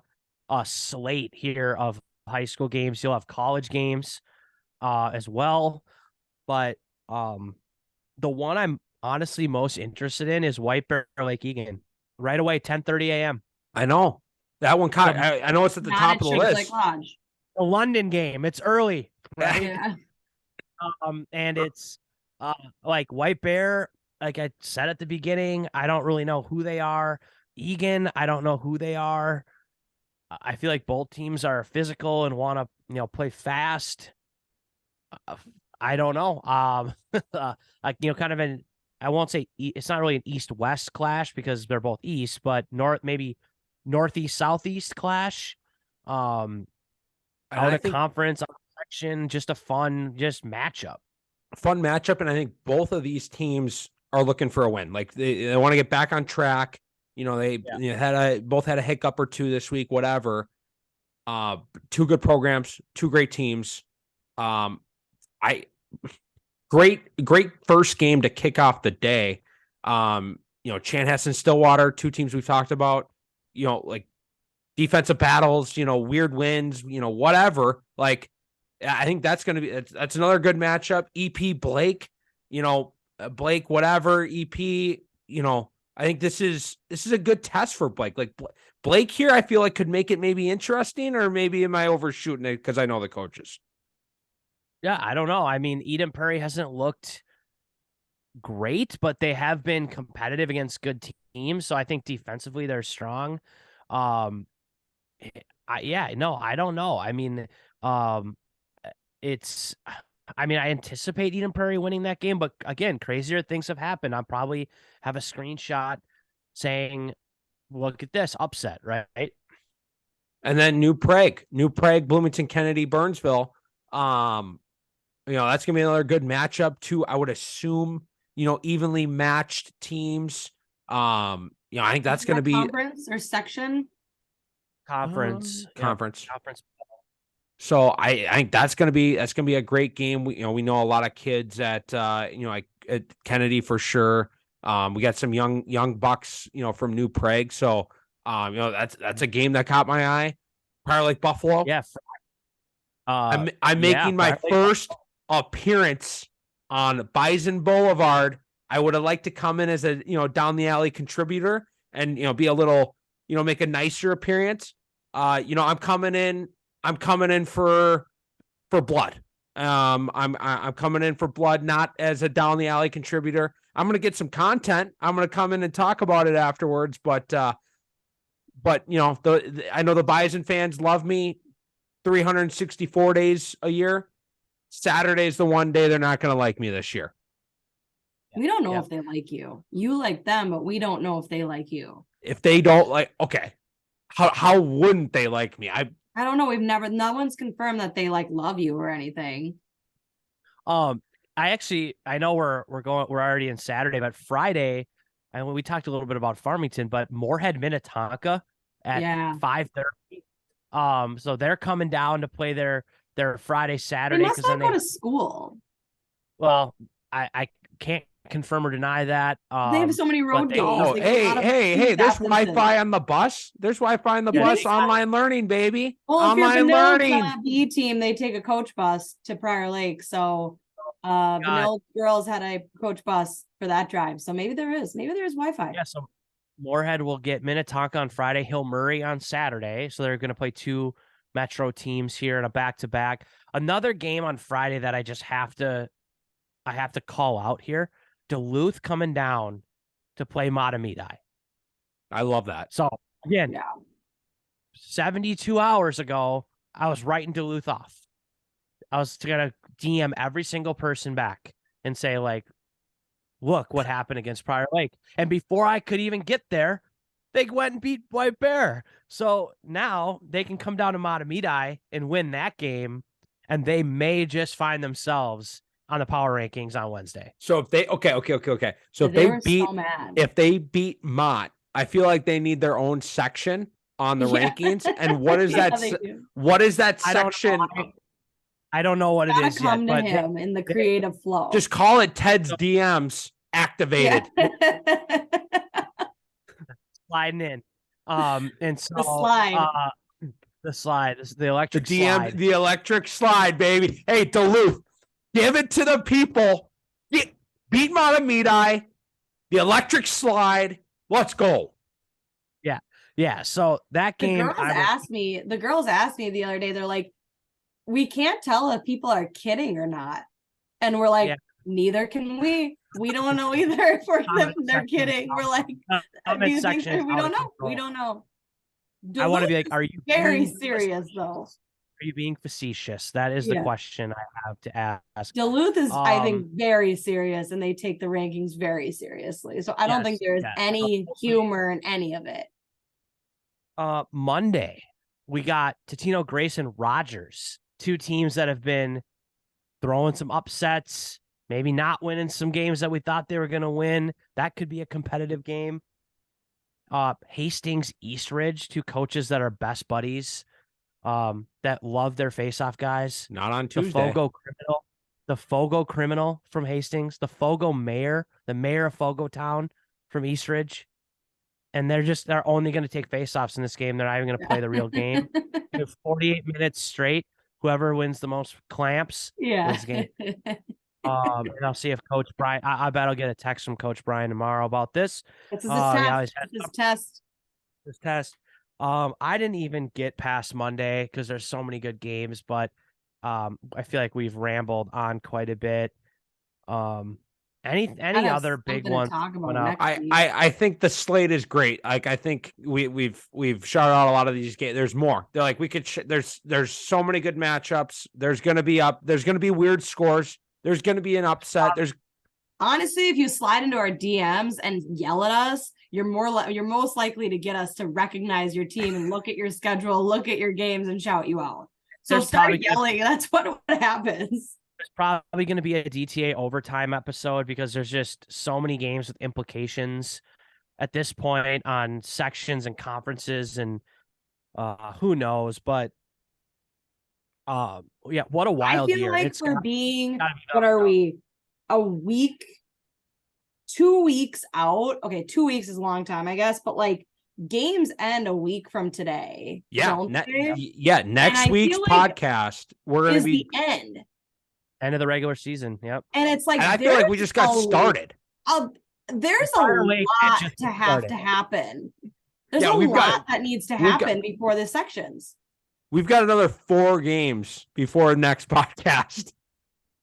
a slate here of high school games, you'll have college games as well. But the one I'm honestly most interested in is White Bear Lake Egan. Right away, 10:30 a.m. I know. That one caught. I know it's at the top of the list. The London game. It's early. Right? Yeah. And it's like White Bear, like I said at the beginning, I don't really know who they are. Egan, I don't know who they are. I feel like both teams are physical and want to, play fast. I don't know. Kind of an, I won't say it's not really an east-west clash because they're both east, but maybe northeast southeast clash. Out of conference section, just a fun matchup. Fun matchup, and I think both of these teams are looking for a win. Like they want to get back on track. They both had a hiccup or two this week, whatever. 2 good programs, 2 great teams. Great first game to kick off the day. Chanhassen, Stillwater, 2 teams we've talked about, like defensive battles, weird wins, whatever. Like I think that's going to be, that's another good matchup. EP Blake, Blake, whatever, EP, I think this is a good test for Blake. Like Blake here, I feel like could make it maybe interesting, or maybe am I overshooting it because I know the coaches? Yeah, I don't know. I mean, Eden Prairie hasn't looked great, but they have been competitive against good teams. So I think defensively they're strong. I don't know. I mean, I anticipate Eden Prairie winning that game, but again, crazier things have happened. I'll probably have a screenshot saying, look at this upset, right? And then New Prague, Bloomington, Kennedy, Burnsville. That's gonna be another good matchup too. I would assume, evenly matched teams. I think that's gonna be conference or section. Conference. So I think that's gonna be a great game. We know a lot of kids at at Kennedy for sure. We got some young bucks, from New Prague. So that's a game that caught my eye. Prior Lake Buffalo. Yeah. I'm making my first appearance on Bison Boulevard. I would have liked to come in as a down the alley contributor and be a little make a nicer appearance. I'm coming in for blood. I'm coming in for blood, not as a down the alley contributor. I'm going to get some content. I'm going to come in and talk about it afterwards. But I know the Bison fans love me 364 days a year. Saturday's the one day they're not going to like me this year. We don't know if they like you. You like them, but we don't know if they like you. If they don't like, okay. How wouldn't they like me? I don't know. No one's confirmed that they love you or anything. I know we're already in Saturday, but Friday, and we talked a little bit about Farmington, but Moorhead Minnetonka at 5:30. So they're coming down to play their Friday, Saturday. They must not go to school. Well, I can't confirm or deny that. They have so many road games. Oh, hey! There's Wi-Fi on the bus. There's Wi-Fi on the bus. Online learning, baby. Well, online learning. B team, they take a coach bus to Prior Lake. So, Vanilla girls had a coach bus for that drive. So maybe there is Wi-Fi. Yeah. So Moorhead will get Minnetonka on Friday, Hill Murray on Saturday. So they're going to play two Metro teams here in a back-to-back. Another game on Friday that I have to call out here. Duluth coming down to play Matamidi. I love that. So again, 72 hours ago, I was writing Duluth off. I was gonna DM every single person back and say, look what happened against Prior Lake. And before I could even get there, they went and beat White Bear. So now they can come down to Matamidi and win that game, and they may just find themselves on the power rankings on Wednesday. So if they So if they beat Mott, I feel like they need their own section on the rankings. And what is that? What is that section? I don't know what it is yet. But him in the creative flow. Just call it Ted's DMs activated. Sliding in. And so the slide. The electric slide. The electric slide, baby. Hey, Duluth. Give it to the people. Beat Matamidi. The electric slide. Let's go. Yeah. So that game. The girls asked me the other day, they're like, we can't tell if people are kidding or not. And we're like, neither can we. We don't know either if they're kidding. We're like, we don't know. We don't know. I want to be like, are you very serious though? Are you being facetious? That is the question I have to ask. Duluth is, I think, very serious, and they take the rankings very seriously. So I don't think there's any humor in any of it. Monday, we got Totino, Grace, and Rogers, two teams that have been throwing some upsets, maybe not winning some games that we thought they were going to win. That could be a competitive game. Hastings, Eastridge, two coaches that are best buddies. That love their face-off guys. Not on Tuesday. The Fogo criminal from Hastings, the Fogo mayor, the mayor of Fogo Town from Eastridge. And they're only going to take face-offs in this game. They're not even going to play the real game. 48 minutes straight. whoever wins the most clamps wins the game. And I'll see if Coach Brian. I bet I'll get a text from Coach Brian tomorrow about this. This is his test. Yeah, His test. I didn't even get past Monday because there's so many good games, but I feel like we've rambled on quite a bit. Any other big ones? I think the slate is great. Like I think we've shouted out a lot of these games. There's more. They're like we could. There's so many good matchups. There's gonna be weird scores. There's gonna be an upset. Honestly, if you slide into our DMs and yell at us, you're most likely to get us to recognize your team and look at your schedule, look at your games, and shout you out. So start yelling. That's what happens. There's probably going to be a DTA overtime episode because there's just so many games with implications at this point on sections and conferences and who knows, but yeah, what a wild year. I feel like for being, what are we, a week, 2 weeks out? Okay, 2 weeks is a long time, I guess, but like games end a week from today. Yeah, next week's podcast, we're going to be the end of the regular season. Yep. And it's like, and I feel like we just got started. There's a lot to have to happen. There's a lot that needs to happen before the sections. We've got another 4 games before the next podcast.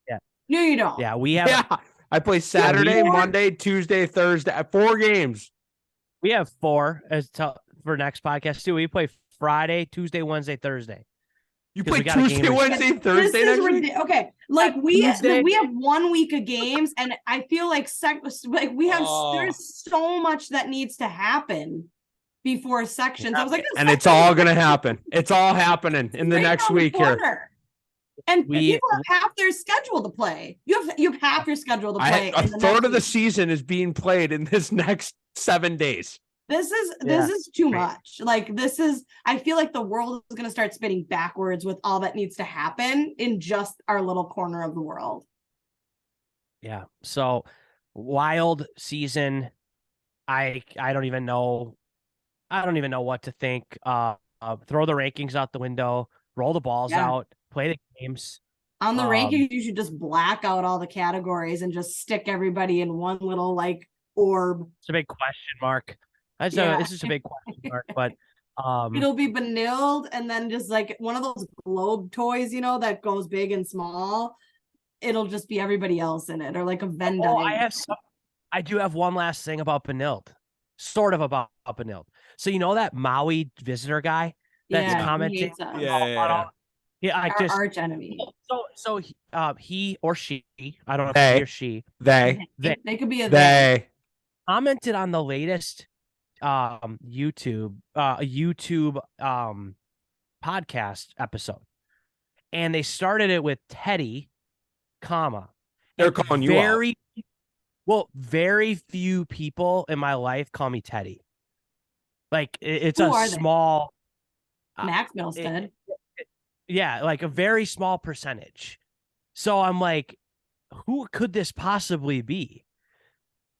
Yeah. No, you don't. Yeah, we have. Yeah. I play Saturday, Monday, Tuesday, Thursday. 4 games. We have 4 for next podcast too. We play Friday, Tuesday, Wednesday, Thursday. You play Tuesday, Wednesday, Thursday next week? Okay, like we have 1 week of games, and I feel like we have there's so much that needs to happen before sections. I was like, and it's all gonna happen. It's all happening in the next week here. And people have half their schedule to play. You have half your schedule to play. A third of the season is being played in this next 7 days. This is too much. Like I feel like the world is going to start spinning backwards with all that needs to happen in just our little corner of the world. Yeah. So wild season. I don't even know what to think. Throw the rankings out the window, roll the balls out, play the games. On the rankings, you should just black out all the categories and just stick everybody in one little like orb. It's a big question mark. It's just a big question mark, but it'll be Benilde and then just like one of those globe toys, that goes big and small. It'll just be everybody else in it, or like a Venn diagram. I do have one last thing about Benilde, sort of about Benilde. So that Maui visitor guy that's commenting, arch enemy. So he or she, I don't know if he or she, they could be they commented on the latest YouTube podcast episode, and they started it with Teddy, they're calling you out. Very few people in my life call me Teddy. Like it's a small Max Milstead. Yeah, like a very small percentage. So I'm like, who could this possibly be?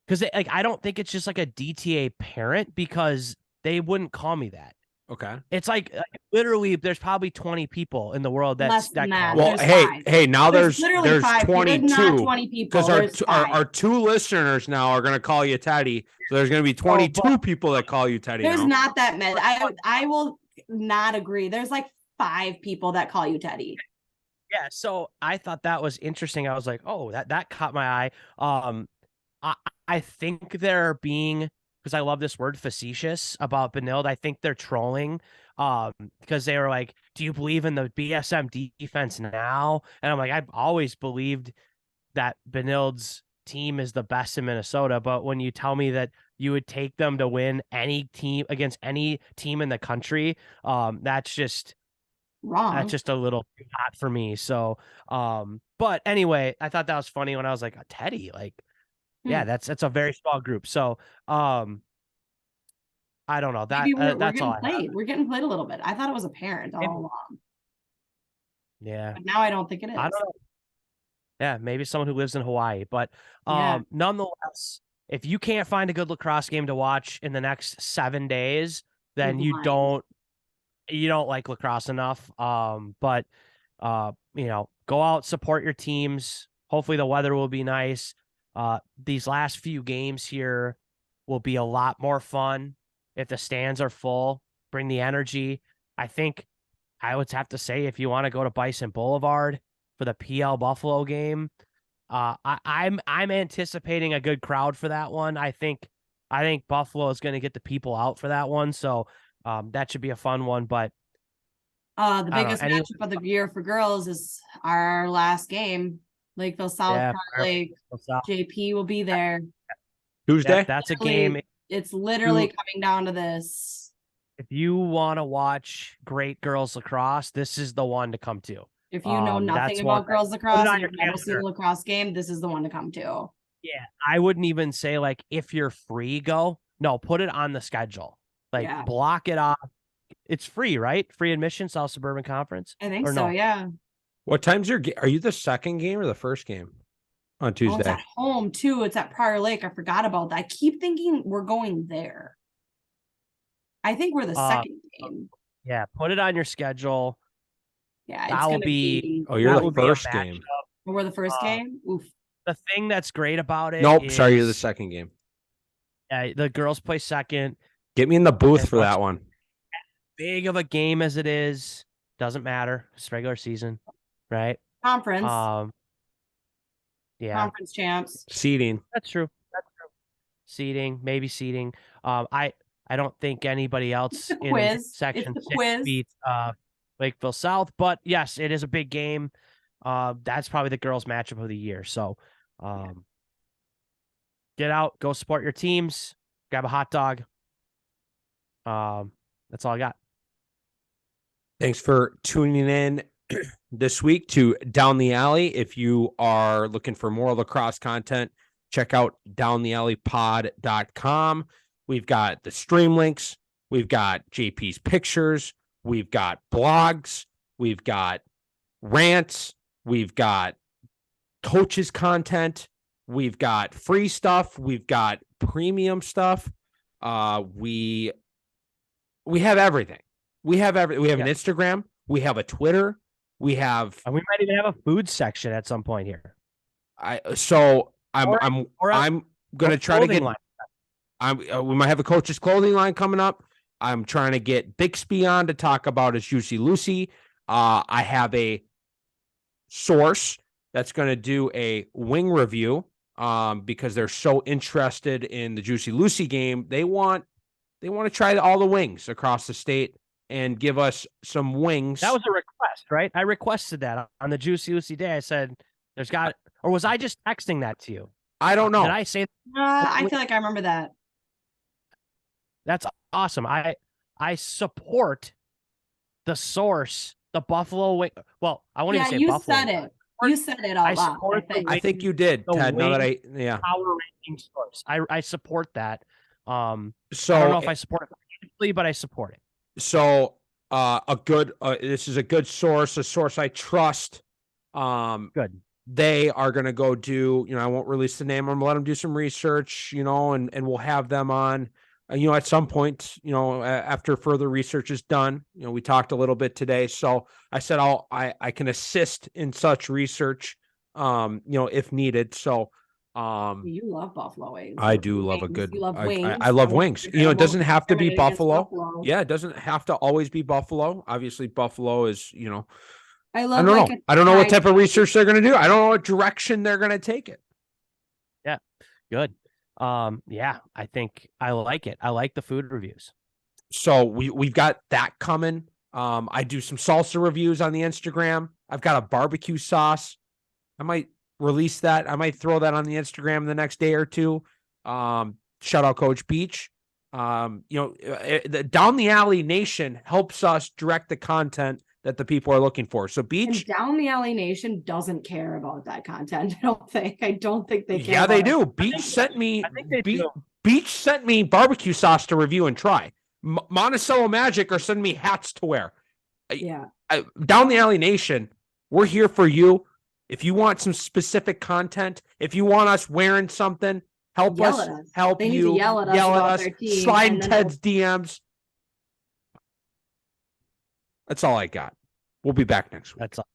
Because I don't think it's just like a DTA parent, because they wouldn't call me that. Okay. It's like literally there's probably 20 people in the world that well, hey, now there's 22. Not 20 people. Because our 2 listeners now are going to call you Teddy. So there's going to be 22 people that call you Teddy. There's not that many. I will not agree. There's like 5 people that call you Teddy. Yeah, so I thought that was interesting. I was like, oh, that caught my eye. I think they're being, because I love this word, facetious about Benilde. I think they're trolling because they were like, do you believe in the BSM defense now? And I'm like, I've always believed that Benilde's team is the best in Minnesota. But when you tell me that you would take them to win any team against any team in the country, that's just wrong. That's just a little too hot for me. So, but anyway, I thought that was funny when I was like, Teddy, like, yeah, that's a very small group. So, I don't know. That's all. We're getting played a little bit. I thought it was apparent all along. Yeah. But now I don't think it is. I don't know. Yeah, maybe someone who lives in Hawaii. But nonetheless, if you can't find a good lacrosse game to watch in the next 7 days, then you don't like lacrosse enough. But Go out, support your teams. Hopefully the weather will be nice. These last few games here will be a lot more fun if the stands are full. Bring the energy. I think I would have to say, if you want to go to Bison Boulevard for the PL Buffalo game, I'm anticipating a good crowd for that one. I think Buffalo is going to get the people out for that one, so that should be a fun one. But the biggest matchup of the year for girls is our last game, Lakeville South, Park Lake. JP will be there Tuesday. That's a game. It's literally coming down to this. If you want to watch great girls lacrosse, this is the one to come to. If you know nothing about girls lacrosse and you've never seen a lacrosse game, this is the one to come to. Yeah, I wouldn't even say like if you're free, go. No, put it on the schedule. Like block it off. It's free, right? Free admission, South Suburban Conference. I think so. Yeah. What time's your game? Are you the second game or the first game on Tuesday? Oh, it's at home too. It's at Prior Lake. I forgot about that. I keep thinking we're going there. I think we're the second game. Yeah, put it on your schedule. Yeah, that will be. Oh, you're the first game. We're the first game. Oof. The thing that's great about it. Nope, sorry, you're the second game. Yeah, the girls play second. Get me in the booth for that one. Big of a game as it is, doesn't matter. It's regular season, right? Conference. Yeah. Conference champs. Seeding. That's true. Seeding, maybe seeding. I don't think anybody else in section 6 beats Lakeville South, but yes, it is a big game. That's probably the girls' matchup of the year. So, get out, go support your teams, grab a hot dog. That's all I got. Thanks for tuning in this week to Down the Alley. If you are looking for more lacrosse content, check out downthealleypod.com. We've got the stream links. We've got JP's pictures. We've got blogs. We've got rants. We've got coaches content. We've got free stuff. We've got premium stuff. We have everything. We have everything. We have an Instagram. We have a Twitter. We have. And we might even have a food section at some point here. I'm going to try to get. We might have a coach's clothing line coming up. I'm trying to get Bixby on to talk about his Juicy Lucy. I have a source that's going to do a wing review because they're so interested in the Juicy Lucy game. They want to try all the wings across the state and give us some wings. That was a request, right? I requested that on the Juicy Lucy day. I said, or was I just texting that to you? I don't know. Did I say that? I feel like I remember that. That's awesome. I support the source, the Buffalo wing. Well, I won't even say Buffalo. You said it out loud. I think you did, Ted. Now that power ranking source. I support that. So I don't know if I support it completely, but I support it. So this is a good source, a source I trust. Good. They are going to go do, I won't release the name. I'm going to let them do some research, and we'll have them on, at some point, after further research is done. We talked a little bit today. So I said, I can assist in such research, if needed. So, you love buffalo wings. I do love a good. You love wings. I love wings. It doesn't have to be buffalo. Yeah, it doesn't have to always be buffalo. Obviously, buffalo is. I don't know. I don't know what type of research they're going to do. I don't know what direction they're going to take it. Yeah, good. Yeah, I think I like it. I like the food reviews. So we've got that coming. I do some salsa reviews on the Instagram. I've got a barbecue sauce. I might release that. I might throw that on the Instagram the next day or two. Shout out Coach Beach. Down the Alley Nation helps us direct the content that the people are looking for. So Beach, and Down the Alley Nation doesn't care about that content. I don't think they care. Yeah, they do. Beach sent me. Beach sent me barbecue sauce to review and try. Monticello Magic are sending me hats to wear. Yeah. Down the Alley Nation, we're here for you. If you want some specific content, if you want us wearing something, help us. Help they you. Need to yell at us. Slide in Ted's DMs. That's all I got. We'll be back next week. That's all.